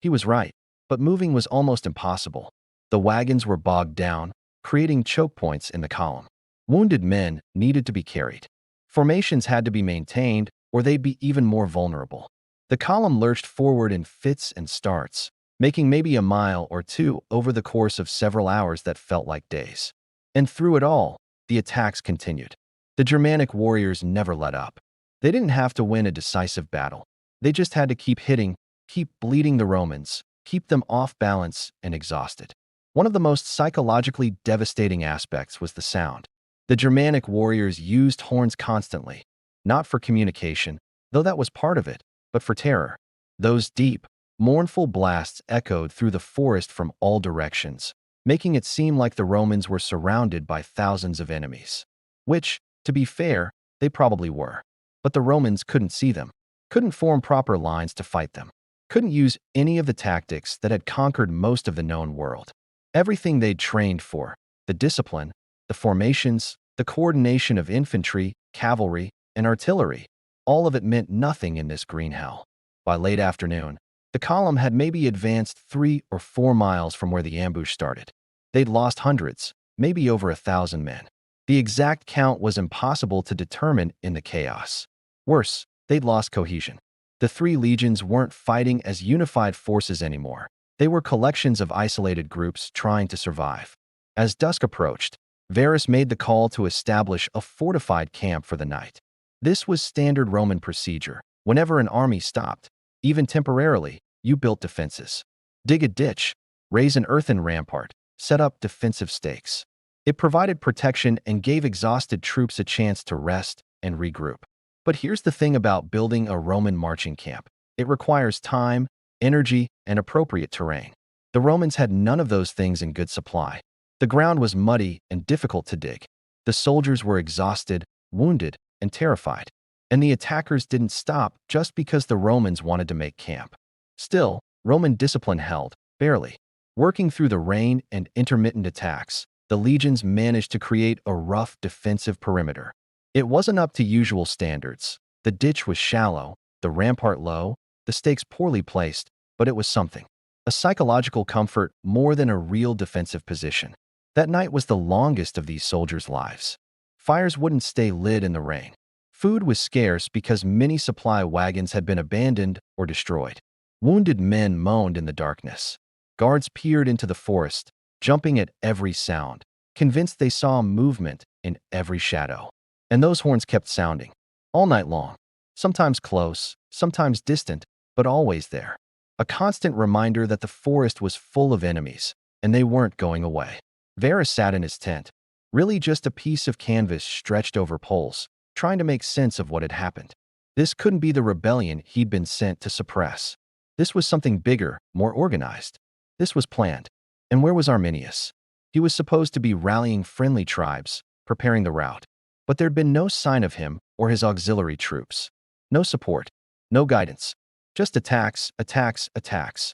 He was right, but moving was almost impossible. The wagons were bogged down, creating choke points in the column. Wounded men needed to be carried. Formations had to be maintained, or they'd be even more vulnerable. The column lurched forward in fits and starts, making maybe a mile or two over the course of several hours that felt like days. And through it all, the attacks continued. The Germanic warriors never let up. They didn't have to win a decisive battle. They just had to keep hitting, keep bleeding the Romans, keep them off balance and exhausted. One of the most psychologically devastating aspects was the sound. The Germanic warriors used horns constantly, not for communication, though that was part of it, but for terror. Those deep, mournful blasts echoed through the forest from all directions, making it seem like the Romans were surrounded by thousands of enemies. Which, to be fair, they probably were. But the Romans couldn't see them, couldn't form proper lines to fight them, couldn't use any of the tactics that had conquered most of the known world. Everything they'd trained for, the discipline, the formations, the coordination of infantry, cavalry, and artillery, all of it meant nothing in this green hell. By late afternoon, the column had maybe advanced 3 or 4 miles from where the ambush started. They'd lost hundreds, maybe over 1,000 men. The exact count was impossible to determine in the chaos. Worse, they'd lost cohesion. The 3 legions weren't fighting as unified forces anymore. They were collections of isolated groups trying to survive. As dusk approached, Varus made the call to establish a fortified camp for the night. This was standard Roman procedure. Whenever an army stopped, even temporarily, you built defenses. Dig a ditch, raise an earthen rampart, set up defensive stakes. It provided protection and gave exhausted troops a chance to rest and regroup. But here's the thing about building a Roman marching camp. It requires time, energy, and appropriate terrain. The Romans had none of those things in good supply. The ground was muddy and difficult to dig. The soldiers were exhausted, wounded, and terrified. And the attackers didn't stop just because the Romans wanted to make camp. Still, Roman discipline held, barely. Working through the rain and intermittent attacks, the legions managed to create a rough defensive perimeter. It wasn't up to usual standards. The ditch was shallow, the rampart low, the stakes poorly placed, but it was something. A psychological comfort more than a real defensive position. That night was the longest of these soldiers' lives. Fires wouldn't stay lit in the rain. Food was scarce because many supply wagons had been abandoned or destroyed. Wounded men moaned in the darkness. Guards peered into the forest, jumping at every sound, convinced they saw movement in every shadow. And those horns kept sounding, all night long. Sometimes close, sometimes distant, but always there. A constant reminder that the forest was full of enemies, and they weren't going away. Varus sat in his tent, really just a piece of canvas stretched over poles, trying to make sense of what had happened. This couldn't be the rebellion he'd been sent to suppress. This was something bigger, more organized. This was planned. And where was Arminius? He was supposed to be rallying friendly tribes, preparing the route. But there'd been no sign of him or his auxiliary troops. No support, no guidance. Just attacks, attacks, attacks.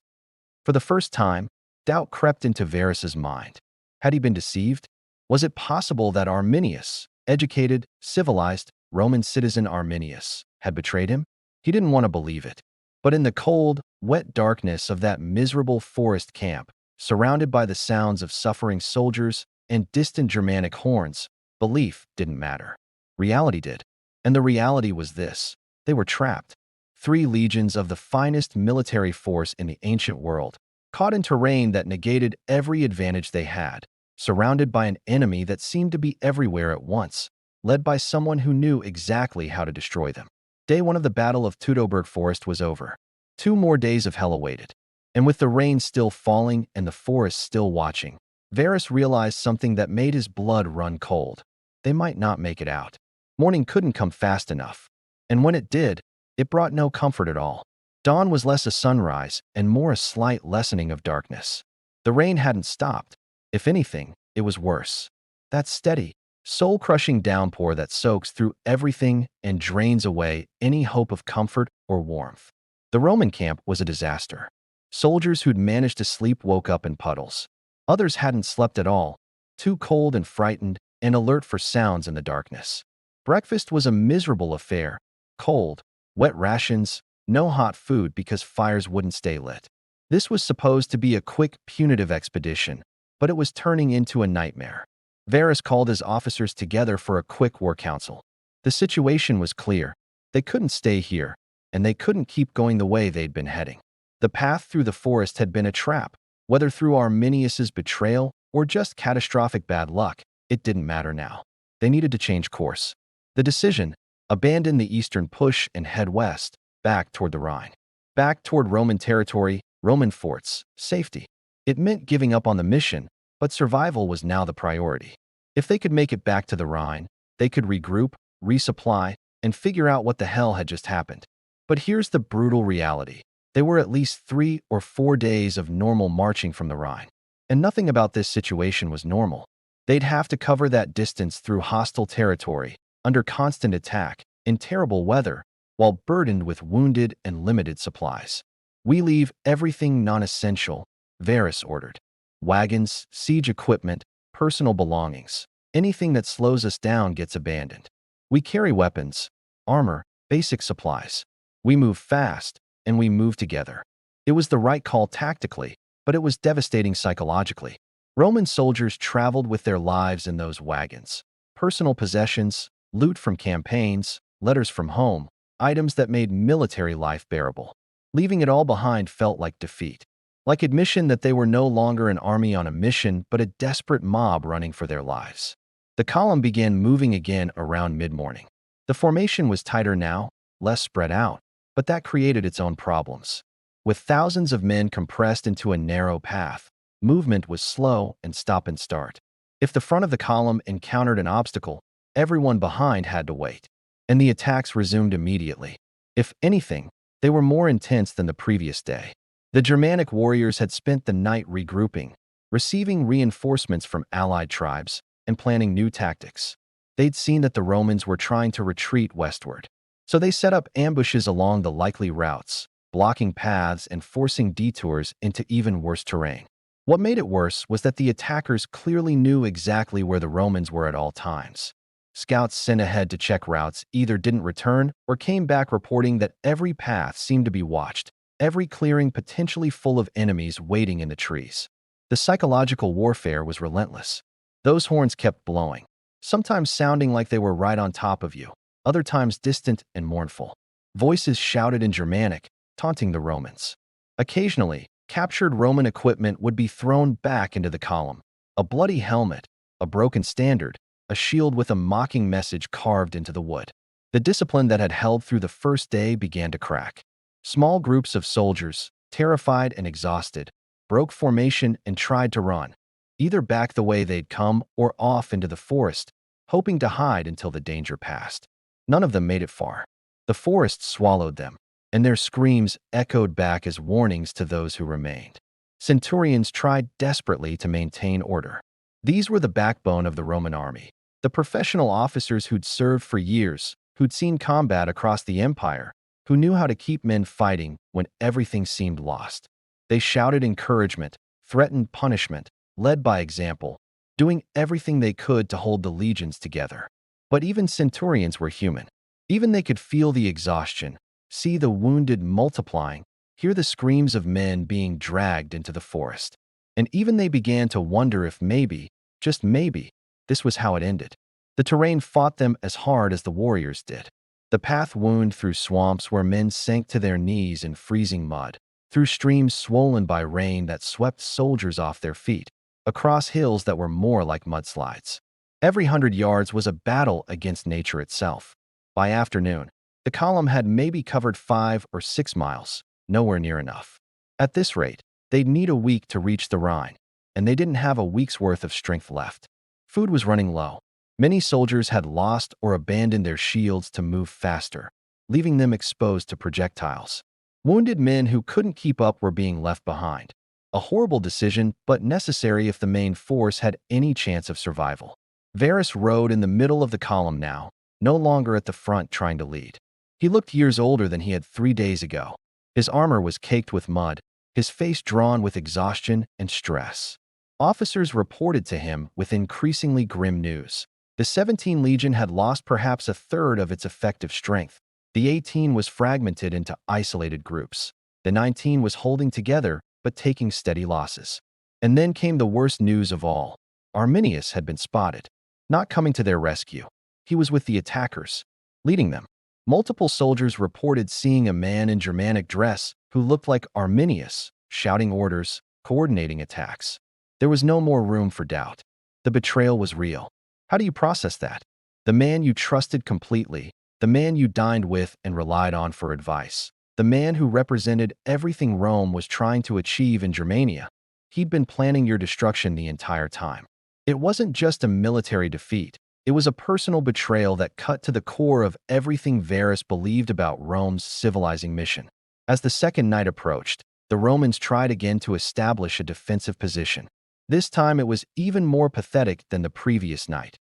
For the first time, doubt crept into Varus's mind. Had he been deceived? Was it possible that Arminius, educated, civilized, Roman citizen Arminius, had betrayed him? He didn't want to believe it. But in the cold, wet darkness of that miserable forest camp, surrounded by the sounds of suffering soldiers and distant Germanic horns, belief didn't matter. Reality did. And the reality was this: they were trapped. 3 legions of the finest military force in the ancient world, caught in terrain that negated every advantage they had, surrounded by an enemy that seemed to be everywhere at once, led by someone who knew exactly how to destroy them. Day 1 of the Battle of Teutoburg Forest was over. 2 more days of hell awaited. And with the rain still falling and the forest still watching, Varus realized something that made his blood run cold. They might not make it out. Morning couldn't come fast enough. And when it did, it brought no comfort at all. Dawn was less a sunrise and more a slight lessening of darkness. The rain hadn't stopped. If anything, it was worse. That steady, soul-crushing downpour that soaks through everything and drains away any hope of comfort or warmth. The Roman camp was a disaster. Soldiers who'd managed to sleep woke up in puddles. Others hadn't slept at all, too cold and frightened and alert for sounds in the darkness. Breakfast was a miserable affair. Cold, wet rations, no hot food because fires wouldn't stay lit. This was supposed to be a quick, punitive expedition, but it was turning into a nightmare. Varus called his officers together for a quick war council. The situation was clear. They couldn't stay here, and they couldn't keep going the way they'd been heading. The path through the forest had been a trap. Whether through Arminius's betrayal or just catastrophic bad luck, it didn't matter now. They needed to change course. The decision: abandon the eastern push and head west, back toward the Rhine. Back toward Roman territory, Roman forts, safety. It meant giving up on the mission, but survival was now the priority. If they could make it back to the Rhine, they could regroup, resupply, and figure out what the hell had just happened. But here's the brutal reality. They were at least 3 or 4 days of normal marching from the Rhine. And nothing about this situation was normal. They'd have to cover that distance through hostile territory, under constant attack, in terrible weather, while burdened with wounded and limited supplies. We leave everything non-essential, Varus ordered. Wagons, siege equipment, personal belongings. Anything that slows us down gets abandoned. We carry weapons, armor, basic supplies. We move fast, and we move together. It was the right call tactically, but it was devastating psychologically. Roman soldiers traveled with their lives in those wagons. Personal possessions, loot from campaigns, letters from home, items that made military life bearable. Leaving it all behind felt like defeat. Like admission that they were no longer an army on a mission, but a desperate mob running for their lives. The column began moving again around mid-morning. The formation was tighter now, less spread out, but that created its own problems. With thousands of men compressed into a narrow path, movement was slow and stop and start. If the front of the column encountered an obstacle, everyone behind had to wait. And the attacks resumed immediately. If anything, they were more intense than the previous day. The Germanic warriors had spent the night regrouping, receiving reinforcements from allied tribes, and planning new tactics. They'd seen that the Romans were trying to retreat westward. So they set up ambushes along the likely routes, blocking paths and forcing detours into even worse terrain. What made it worse was that the attackers clearly knew exactly where the Romans were at all times. Scouts sent ahead to check routes either didn't return or came back reporting that every path seemed to be watched, every clearing potentially full of enemies waiting in the trees. The psychological warfare was relentless. Those horns kept blowing, sometimes sounding like they were right on top of you, other times distant and mournful. Voices shouted in Germanic, taunting the Romans. Occasionally, captured Roman equipment would be thrown back into the column. A bloody helmet, a broken standard, a shield with a mocking message carved into the wood. The discipline that had held through the first day began to crack. Small groups of soldiers, terrified and exhausted, broke formation and tried to run, either back the way they'd come or off into the forest, hoping to hide until the danger passed. None of them made it far. The forest swallowed them, and their screams echoed back as warnings to those who remained. Centurions tried desperately to maintain order. These were the backbone of the Roman army, the professional officers who'd served for years, who'd seen combat across the empire, who knew how to keep men fighting when everything seemed lost. They shouted encouragement, threatened punishment, led by example, doing everything they could to hold the legions together. But even centurions were human. Even they could feel the exhaustion, see the wounded multiplying, hear the screams of men being dragged into the forest. And even they began to wonder if maybe, just maybe, this was how it ended. The terrain fought them as hard as the warriors did. The path wound through swamps where men sank to their knees in freezing mud, through streams swollen by rain that swept soldiers off their feet, across hills that were more like mudslides. Every 100 yards was a battle against nature itself. By afternoon, the column had maybe covered 5 or 6 miles, nowhere near enough. At this rate, they'd need a week to reach the Rhine, and they didn't have a week's worth of strength left. Food was running low. Many soldiers had lost or abandoned their shields to move faster, leaving them exposed to projectiles. Wounded men who couldn't keep up were being left behind. A horrible decision, but necessary if the main force had any chance of survival. Varus rode in the middle of the column now, no longer at the front trying to lead. He looked years older than he had 3 days ago. His armor was caked with mud, his face drawn with exhaustion and stress. Officers reported to him with increasingly grim news. The 17 Legion had lost perhaps a third of its effective strength. The 18 was fragmented into isolated groups. The 19 was holding together but taking steady losses. And then came the worst news of all. Arminius had been spotted, not coming to their rescue. He was with the attackers, leading them. Multiple soldiers reported seeing a man in Germanic dress who looked like Arminius, shouting orders, coordinating attacks. There was no more room for doubt. The betrayal was real. How do you process that? The man you trusted completely, the man you dined with and relied on for advice, the man who represented everything Rome was trying to achieve in Germania. He'd been planning your destruction the entire time. It wasn't just a military defeat. It was a personal betrayal that cut to the core of everything Varus believed about Rome's civilizing mission. As the second night approached, the Romans tried again to establish a defensive position. This time it was even more pathetic than the previous night.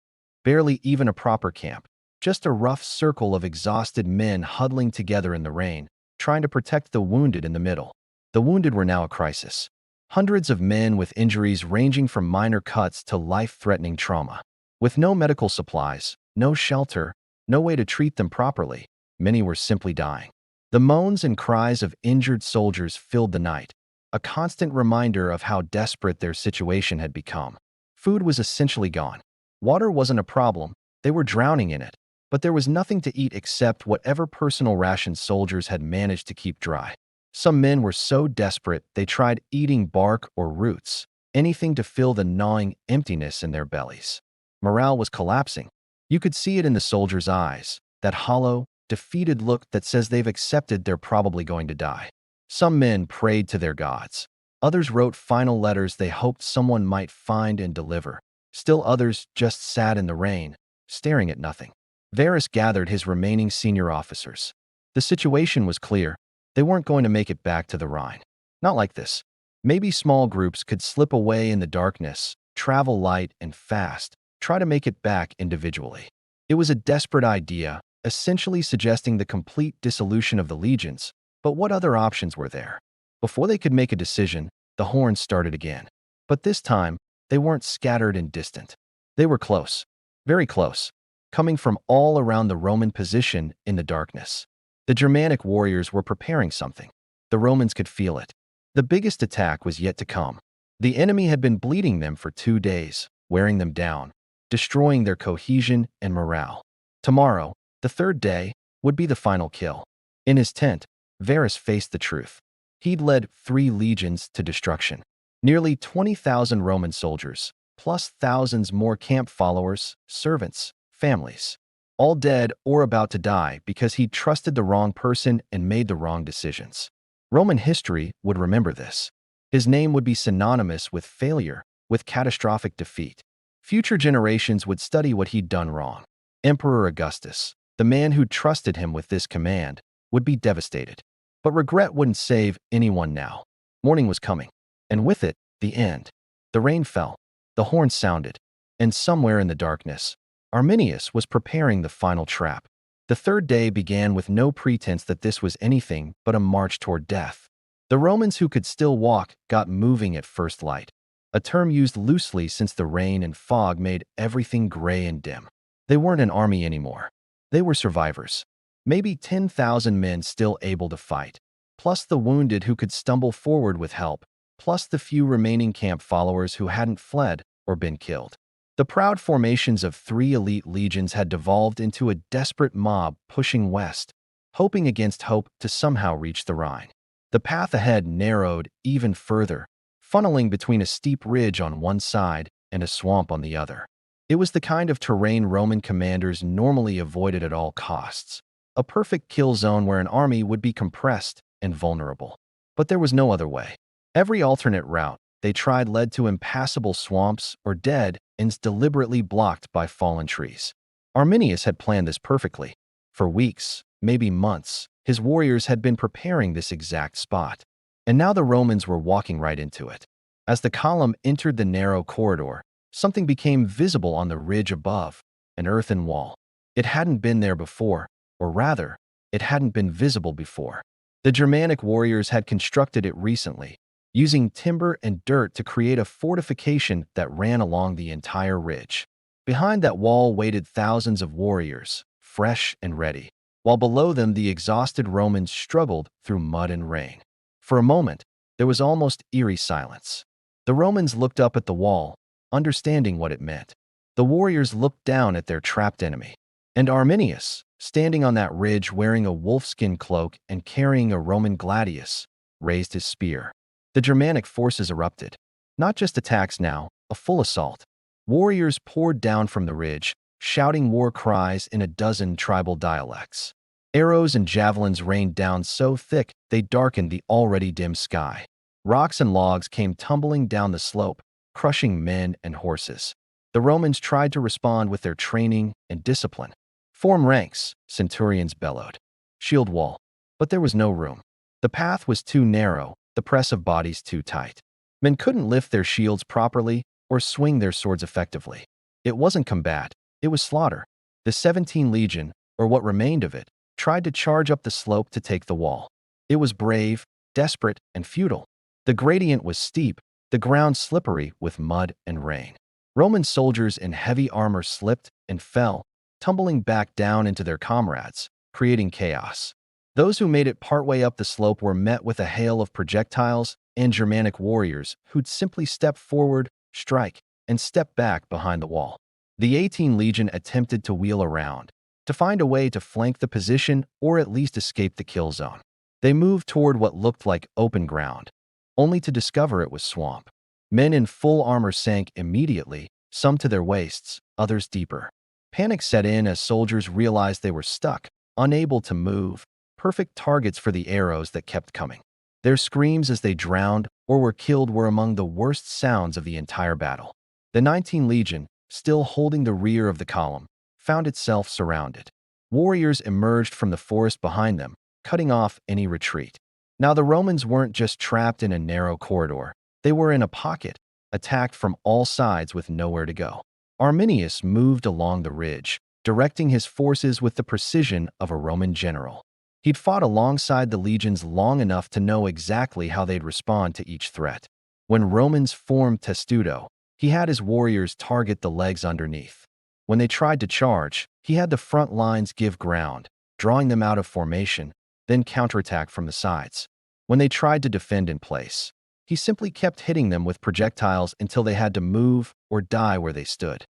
Barely even a proper camp, just a rough circle of exhausted men huddling together in the rain, trying to protect the wounded in the middle. The wounded were now a crisis. Hundreds of men with injuries ranging from minor cuts to life-threatening trauma. With no medical supplies, no shelter, no way to treat them properly, many were simply dying. The moans and cries of injured soldiers filled the night, a constant reminder of how desperate their situation had become. Food was essentially gone. Water wasn't a problem, they were drowning in it, but there was nothing to eat except whatever personal rations soldiers had managed to keep dry. Some men were so desperate they tried eating bark or roots, anything to fill the gnawing emptiness in their bellies. Morale was collapsing. You could see it in the soldiers' eyes, that hollow, defeated look that says they've accepted they're probably going to die. Some men prayed to their gods. Others wrote final letters they hoped someone might find and deliver. Still others just sat in the rain, staring at nothing. Varus gathered his remaining senior officers. The situation was clear. They weren't going to make it back to the Rhine. Not like this. Maybe small groups could slip away in the darkness, travel light and fast, try to make it back individually. It was a desperate idea, essentially suggesting the complete dissolution of the legions, But what other options were there? Before they could make a decision, the horns started again. But this time, they weren't scattered and distant. They were close, very close, coming from all around the Roman position in the darkness. The Germanic warriors were preparing something. The Romans could feel it. The biggest attack was yet to come. The enemy had been bleeding them for 2 days, wearing them down, destroying their cohesion and morale. Tomorrow, the third day, would be the final kill. In his tent, Varus faced the truth. He'd led 3 legions to destruction. Nearly 20,000 Roman soldiers, plus thousands more camp followers, servants, families. All dead or about to die because he'd trusted the wrong person and made the wrong decisions. Roman history would remember this. His name would be synonymous with failure, with catastrophic defeat. Future generations would study what he'd done wrong. Emperor Augustus, the man who trusted him with this command, would be devastated. But regret wouldn't save anyone now. Morning was coming, and with it, the end. The rain fell, the horn sounded, and somewhere in the darkness, Arminius was preparing the final trap. The third day began with no pretense that this was anything but a march toward death. The Romans who could still walk got moving at first light, a term used loosely since the rain and fog made everything gray and dim. They weren't an army anymore. They were survivors. Maybe 10,000 men still able to fight, plus the wounded who could stumble forward with help, plus the few remaining camp followers who hadn't fled or been killed. The proud formations of 3 elite legions had devolved into a desperate mob pushing west, hoping against hope to somehow reach the Rhine. The path ahead narrowed even further, funneling between a steep ridge on one side and a swamp on the other. It was the kind of terrain Roman commanders normally avoided at all costs, a perfect kill zone where an army would be compressed and vulnerable. But there was no other way. Every alternate route they tried led to impassable swamps or dead ends deliberately blocked by fallen trees. Arminius had planned this perfectly. For weeks, maybe months, his warriors had been preparing this exact spot. And now the Romans were walking right into it. As the column entered the narrow corridor, something became visible on the ridge above, an earthen wall. It hadn't been there before, or rather, it hadn't been visible before. The Germanic warriors had constructed it recently, using timber and dirt to create a fortification that ran along the entire ridge. Behind that wall waited thousands of warriors, fresh and ready, while below them the exhausted Romans struggled through mud and rain. For a moment, there was almost eerie silence. The Romans looked up at the wall, understanding what it meant. The warriors looked down at their trapped enemy. And Arminius, standing on that ridge wearing a wolfskin cloak and carrying a Roman gladius, raised his spear. The Germanic forces erupted. Not just attacks now, a full assault. Warriors poured down from the ridge, shouting war cries in a dozen tribal dialects. Arrows and javelins rained down so thick they darkened the already dim sky. Rocks and logs came tumbling down the slope, crushing men and horses. The Romans tried to respond with their training and discipline. Form ranks, centurions bellowed. Shield wall. But there was no room. The path was too narrow, the press of bodies too tight. Men couldn't lift their shields properly or swing their swords effectively. It wasn't combat, it was slaughter. The 17th Legion, or what remained of it, tried to charge up the slope to take the wall. It was brave, desperate, and futile. The gradient was steep, the ground slippery with mud and rain. Roman soldiers in heavy armor slipped and fell, tumbling back down into their comrades, creating chaos. Those who made it partway up the slope were met with a hail of projectiles and Germanic warriors who'd simply step forward, strike, and step back behind the wall. The 18th Legion attempted to wheel around, to find a way to flank the position or at least escape the kill zone. They moved toward what looked like open ground, only to discover it was swamp. Men in full armor sank immediately, some to their waists, others deeper. Panic set in as soldiers realized they were stuck, unable to move, perfect targets for the arrows that kept coming. Their screams as they drowned or were killed were among the worst sounds of the entire battle. The 19th Legion, still holding the rear of the column, found itself surrounded. Warriors emerged from the forest behind them, cutting off any retreat. Now the Romans weren't just trapped in a narrow corridor. They were in a pocket, attacked from all sides with nowhere to go. Arminius moved along the ridge, directing his forces with the precision of a Roman general. He'd fought alongside the legions long enough to know exactly how they'd respond to each threat. When Romans formed testudo, he had his warriors target the legs underneath. When they tried to charge, he had the front lines give ground, drawing them out of formation, then counterattack from the sides. When they tried to defend in place, he simply kept hitting them with projectiles until they had to move or die where they stood.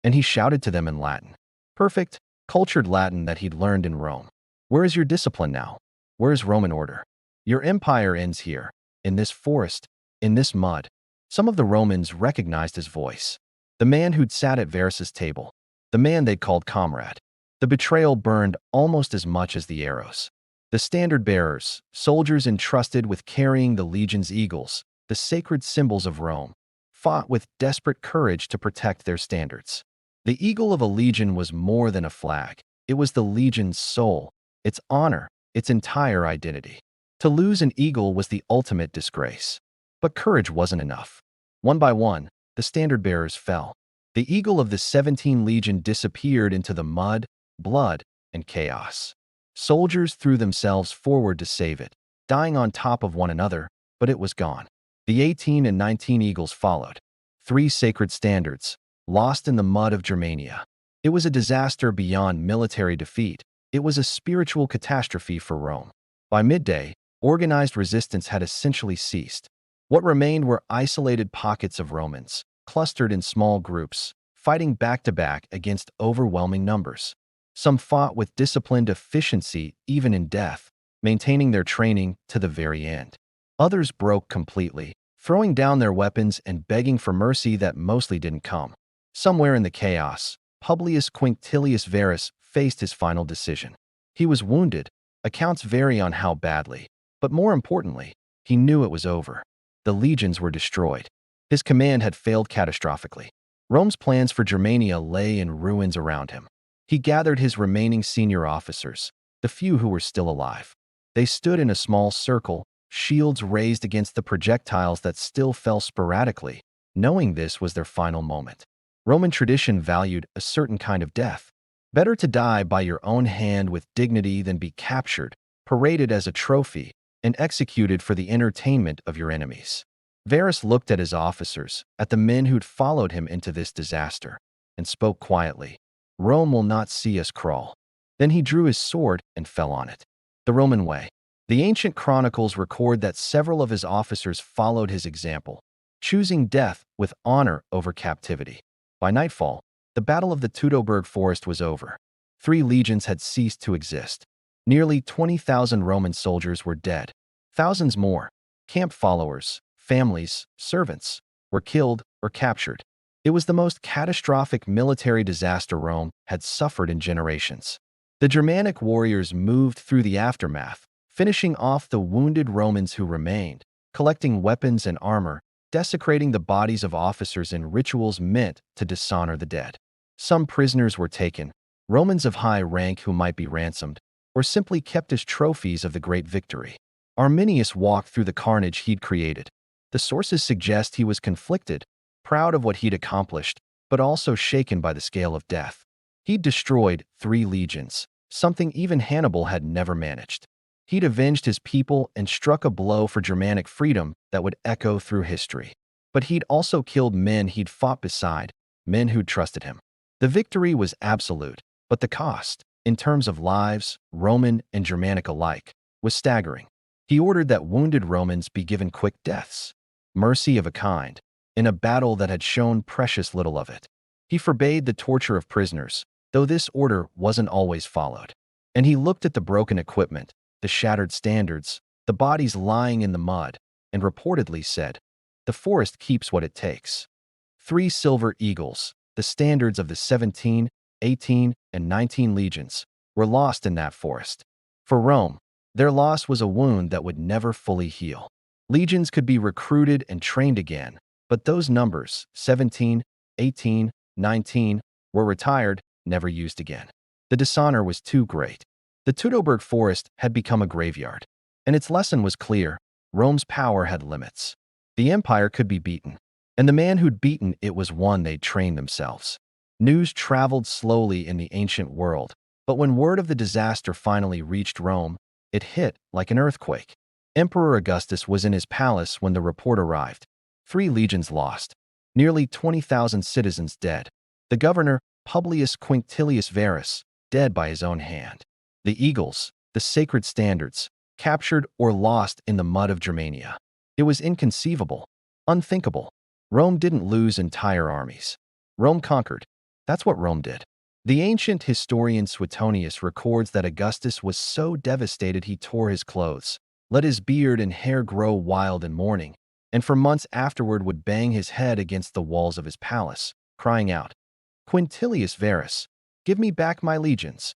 And he shouted to them in Latin. Perfect, cultured Latin that he'd learned in Rome. Where is your discipline now? Where is Roman order? Your empire ends here, in this forest, in this mud. Some of the Romans recognized his voice. The man who'd sat at Varus's table. The man they'd called comrade. The betrayal burned almost as much as the arrows. The standard bearers, soldiers entrusted with carrying the legion's eagles, the sacred symbols of Rome, fought with desperate courage to protect their standards. The eagle of a legion was more than a flag. It was the legion's soul, its honor, its entire identity. To lose an eagle was the ultimate disgrace. But courage wasn't enough. One by one, the standard bearers fell. The eagle of the 17 Legion disappeared into the mud, blood, and chaos. Soldiers threw themselves forward to save it, dying on top of one another, but it was gone. The 18 and 19 eagles followed. 3 sacred standards, lost in the mud of Germania. It was a disaster beyond military defeat. It was a spiritual catastrophe for Rome. By midday, organized resistance had essentially ceased. What remained were isolated pockets of Romans, clustered in small groups, fighting back-to-back against overwhelming numbers. Some fought with disciplined efficiency even in death, maintaining their training to the very end. Others broke completely, throwing down their weapons and begging for mercy that mostly didn't come. Somewhere in the chaos, Publius Quinctilius Varus faced his final decision. He was wounded. Accounts vary on how badly, but more importantly, he knew it was over. The legions were destroyed. His command had failed catastrophically. Rome's plans for Germania lay in ruins around him. He gathered his remaining senior officers, the few who were still alive. They stood in a small circle, shields raised against the projectiles that still fell sporadically, knowing this was their final moment. Roman tradition valued a certain kind of death. Better to die by your own hand with dignity than be captured, paraded as a trophy, and executed for the entertainment of your enemies. Varus looked at his officers, at the men who'd followed him into this disaster, and spoke quietly. Rome will not see us crawl. Then he drew his sword and fell on it. The Roman way. The ancient chronicles record that several of his officers followed his example, choosing death with honor over captivity. By nightfall, the Battle of the Teutoburg Forest was over. 3 legions had ceased to exist. Nearly 20,000 Roman soldiers were dead. Thousands more, camp followers, families, servants, were killed or captured. It was the most catastrophic military disaster Rome had suffered in generations. The Germanic warriors moved through the aftermath, finishing off the wounded Romans who remained, collecting weapons and armor, desecrating the bodies of officers in rituals meant to dishonor the dead. Some prisoners were taken, Romans of high rank who might be ransomed, or simply kept as trophies of the great victory. Arminius walked through the carnage he'd created. The sources suggest he was conflicted, proud of what he'd accomplished, but also shaken by the scale of death. He'd destroyed 3 legions, something even Hannibal had never managed. He'd avenged his people and struck a blow for Germanic freedom that would echo through history. But he'd also killed men he'd fought beside, men who'd trusted him. The victory was absolute, but the cost, in terms of lives, Roman and Germanic alike, was staggering. He ordered that wounded Romans be given quick deaths, mercy of a kind, in a battle that had shown precious little of it. He forbade the torture of prisoners, though this order wasn't always followed. And he looked at the broken equipment, the shattered standards, the bodies lying in the mud, and reportedly said, "The forest keeps what it takes." 3 silver eagles, the standards of the 17, 18, and 19 legions, were lost in that forest. For Rome, their loss was a wound that would never fully heal. Legions could be recruited and trained again, but those numbers, 17, 18, 19, were retired, never used again. The dishonor was too great. The Teutoburg Forest had become a graveyard, and its lesson was clear. Rome's power had limits. The empire could be beaten, and the man who'd beaten it was one they'd trained themselves. News traveled slowly in the ancient world, but when word of the disaster finally reached Rome, It hit like an earthquake. Emperor Augustus was in his palace when the report arrived. 3 legions lost. Nearly 20,000 citizens dead. The governor, Publius Quinctilius Varus, dead by his own hand. The eagles, the sacred standards, captured or lost in the mud of Germania. It was inconceivable, unthinkable. Rome didn't lose entire armies. Rome conquered. That's what Rome did. The ancient historian Suetonius records that Augustus was so devastated he tore his clothes, let his beard and hair grow wild in mourning, and for months afterward would bang his head against the walls of his palace, crying out, "Quintilius Varus, give me back my legions."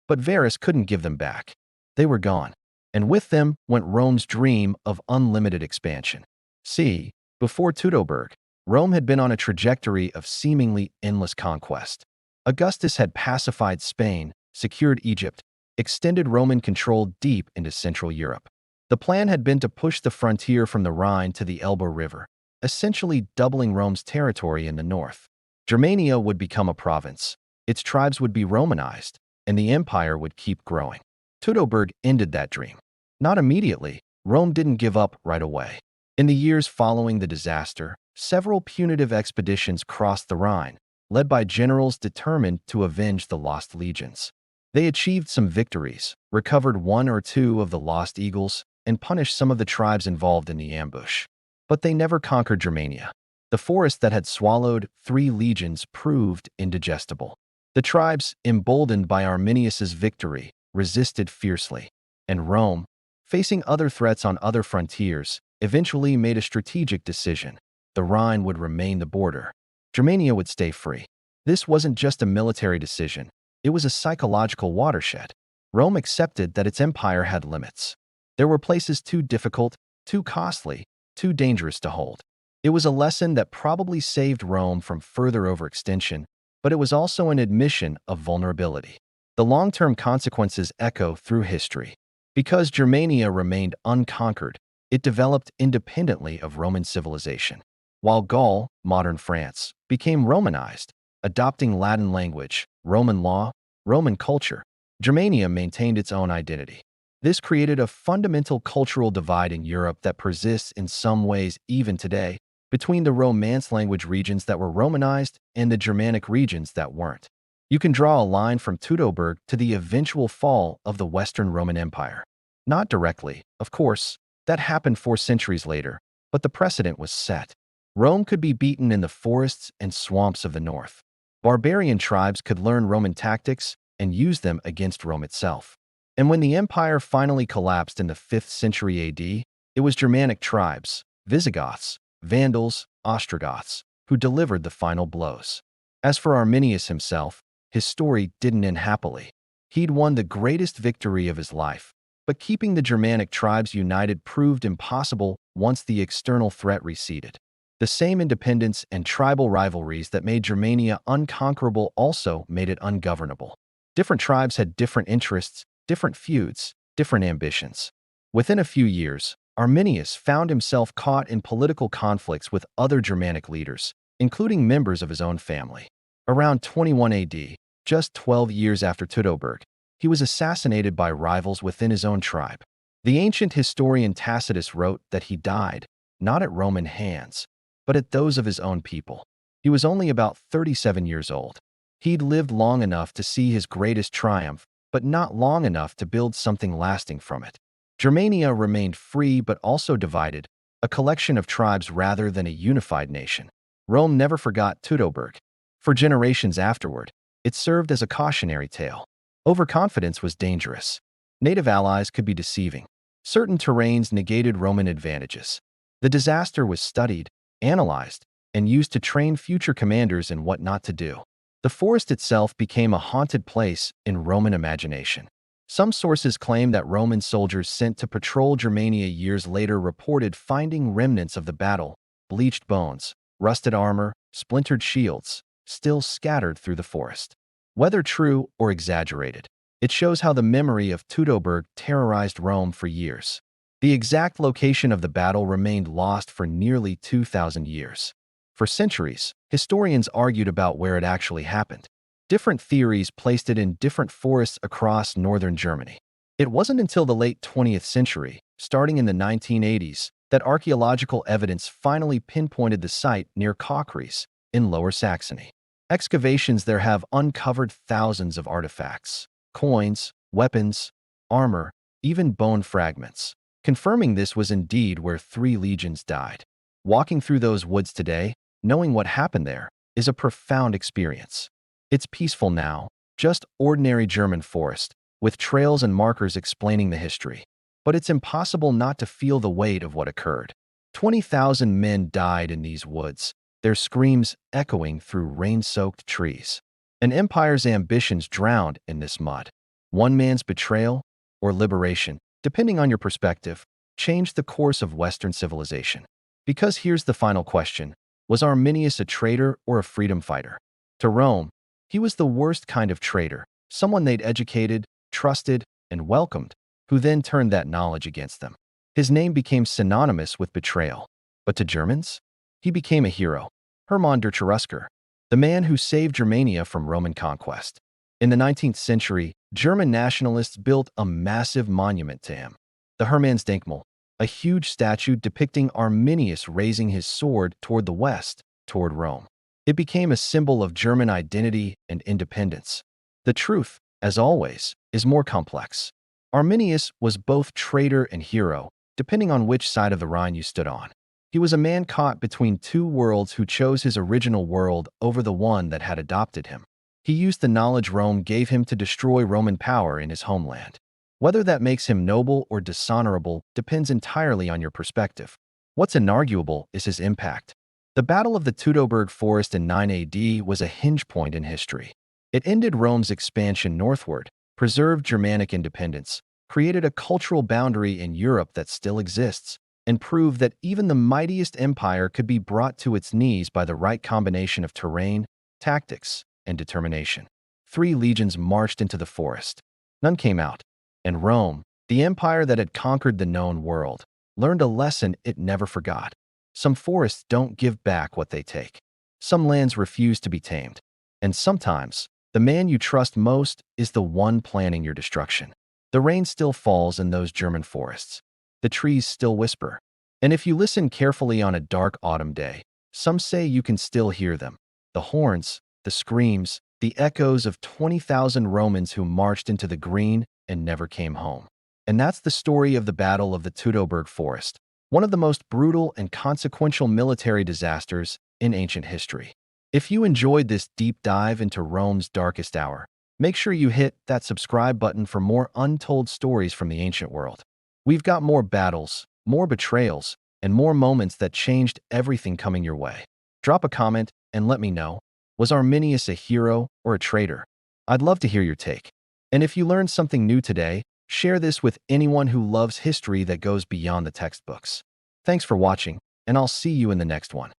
But Varus couldn't give them back. They were gone, and with them went Rome's dream of unlimited expansion. See, before Teutoburg, Rome had been on a trajectory of seemingly endless conquest. Augustus had pacified Spain, secured Egypt, extended Roman control deep into Central Europe. The plan had been to push the frontier from the Rhine to the Elbe River, essentially doubling Rome's territory in the north. Germania would become a province, its tribes would be Romanized, and the empire would keep growing. Teutoburg ended that dream. Not immediately, Rome didn't give up right away. In the years following the disaster, several punitive expeditions crossed the Rhine, led by generals determined to avenge the lost legions. They achieved some victories, recovered 1 or 2 of the lost eagles, and punished some of the tribes involved in the ambush. But they never conquered Germania. The forest that had swallowed 3 legions proved indigestible. The tribes, emboldened by Arminius's victory, resisted fiercely, and Rome, facing other threats on other frontiers, eventually made a strategic decision. The Rhine would remain the border. Germania would stay free. This wasn't just a military decision. It was a psychological watershed. Rome accepted that its empire had limits. There were places too difficult, too costly, too dangerous to hold. It was a lesson that probably saved Rome from further overextension, but it was also an admission of vulnerability. The long-term consequences echo through history. Because Germania remained unconquered, it developed independently of Roman civilization. While Gaul, modern France, became Romanized, adopting Latin language, Roman law, Roman culture, Germania maintained its own identity. This created a fundamental cultural divide in Europe that persists in some ways even today, between the Romance language regions that were Romanized and the Germanic regions that weren't. You can draw a line from Teutoburg to the eventual fall of the Western Roman Empire. Not directly, of course, that happened 4 centuries later, but the precedent was set. Rome could be beaten in the forests and swamps of the north. Barbarian tribes could learn Roman tactics and use them against Rome itself. And when the empire finally collapsed in the 5th century AD, it was Germanic tribes, Visigoths, Vandals, Ostrogoths, who delivered the final blows. As for Arminius himself, his story didn't end happily. He'd won the greatest victory of his life, but keeping the Germanic tribes united proved impossible once the external threat receded. The same independence and tribal rivalries that made Germania unconquerable also made it ungovernable. Different tribes had different interests, different feuds, different ambitions. Within a few years, Arminius found himself caught in political conflicts with other Germanic leaders, including members of his own family. Around 21 AD, just 12 years after Teutoburg, he was assassinated by rivals within his own tribe. The ancient historian Tacitus wrote that he died, not at Roman hands, but at those of his own people. He was only about 37 years old. He'd lived long enough to see his greatest triumph, but not long enough to build something lasting from it. Germania remained free but also divided, a collection of tribes rather than a unified nation. Rome never forgot Teutoburg. For generations afterward, it served as a cautionary tale. Overconfidence was dangerous. Native allies could be deceiving. Certain terrains negated Roman advantages. The disaster was studied, analyzed, and used to train future commanders in what not to do. The forest itself became a haunted place in Roman imagination. Some sources claim that Roman soldiers sent to patrol Germania years later reported finding remnants of the battle, bleached bones, rusted armor, splintered shields, still scattered through the forest. Whether true or exaggerated, it shows how the memory of Teutoburg terrorized Rome for years. The exact location of the battle remained lost for nearly 2,000 years. For centuries, historians argued about where it actually happened. Different theories placed it in different forests across northern Germany. It wasn't until the late 20th century, starting in the 1980s, that archaeological evidence finally pinpointed the site near Cochries in Lower Saxony. Excavations there have uncovered thousands of artifacts, coins, weapons, armor, even bone fragments, confirming this was indeed where 3 legions died. Walking through those woods today, knowing what happened there, is a profound experience. It's peaceful now, just ordinary German forest, with trails and markers explaining the history. But it's impossible not to feel the weight of what occurred. 20,000 men died in these woods, their screams echoing through rain-soaked trees. An empire's ambitions drowned in this mud. One man's betrayal, or liberation, depending on your perspective, changed the course of Western civilization. Because here's the final question: was Arminius a traitor or a freedom fighter? To Rome, he was the worst kind of traitor, someone they'd educated, trusted, and welcomed, who then turned that knowledge against them. His name became synonymous with betrayal. But to Germans, he became a hero, Hermann der Cherusker, the man who saved Germania from Roman conquest. In the 19th century, German nationalists built a massive monument to him, the Hermannsdenkmal, a huge statue depicting Arminius raising his sword toward the west, toward Rome. It became a symbol of German identity and independence. The truth, as always, is more complex. Arminius was both traitor and hero, depending on which side of the Rhine you stood on. He was a man caught between 2 worlds who chose his original world over the one that had adopted him. He used the knowledge Rome gave him to destroy Roman power in his homeland. Whether that makes him noble or dishonorable depends entirely on your perspective. What's inarguable is his impact. The Battle of the Teutoburg Forest in 9 AD was a hinge point in history. It ended Rome's expansion northward, preserved Germanic independence, created a cultural boundary in Europe that still exists, and proved that even the mightiest empire could be brought to its knees by the right combination of terrain, tactics, and determination. 3 legions marched into the forest. None came out, and Rome, the empire that had conquered the known world, learned a lesson it never forgot. Some forests don't give back what they take. Some lands refuse to be tamed. And sometimes, the man you trust most is the one planning your destruction. The rain still falls in those German forests. The trees still whisper. And if you listen carefully on a dark autumn day, some say you can still hear them. The horns, the screams, the echoes of 20,000 Romans who marched into the green and never came home. And that's the story of the Battle of the Teutoburg Forest, one of the most brutal and consequential military disasters in ancient history. If you enjoyed this deep dive into Rome's darkest hour, make sure you hit that subscribe button for more untold stories from the ancient world. We've got more battles, more betrayals, and more moments that changed everything coming your way. Drop a comment and let me know, was Arminius a hero or a traitor? I'd love to hear your take. And if you learned something new today, share this with anyone who loves history that goes beyond the textbooks. Thanks for watching, and I'll see you in the next one.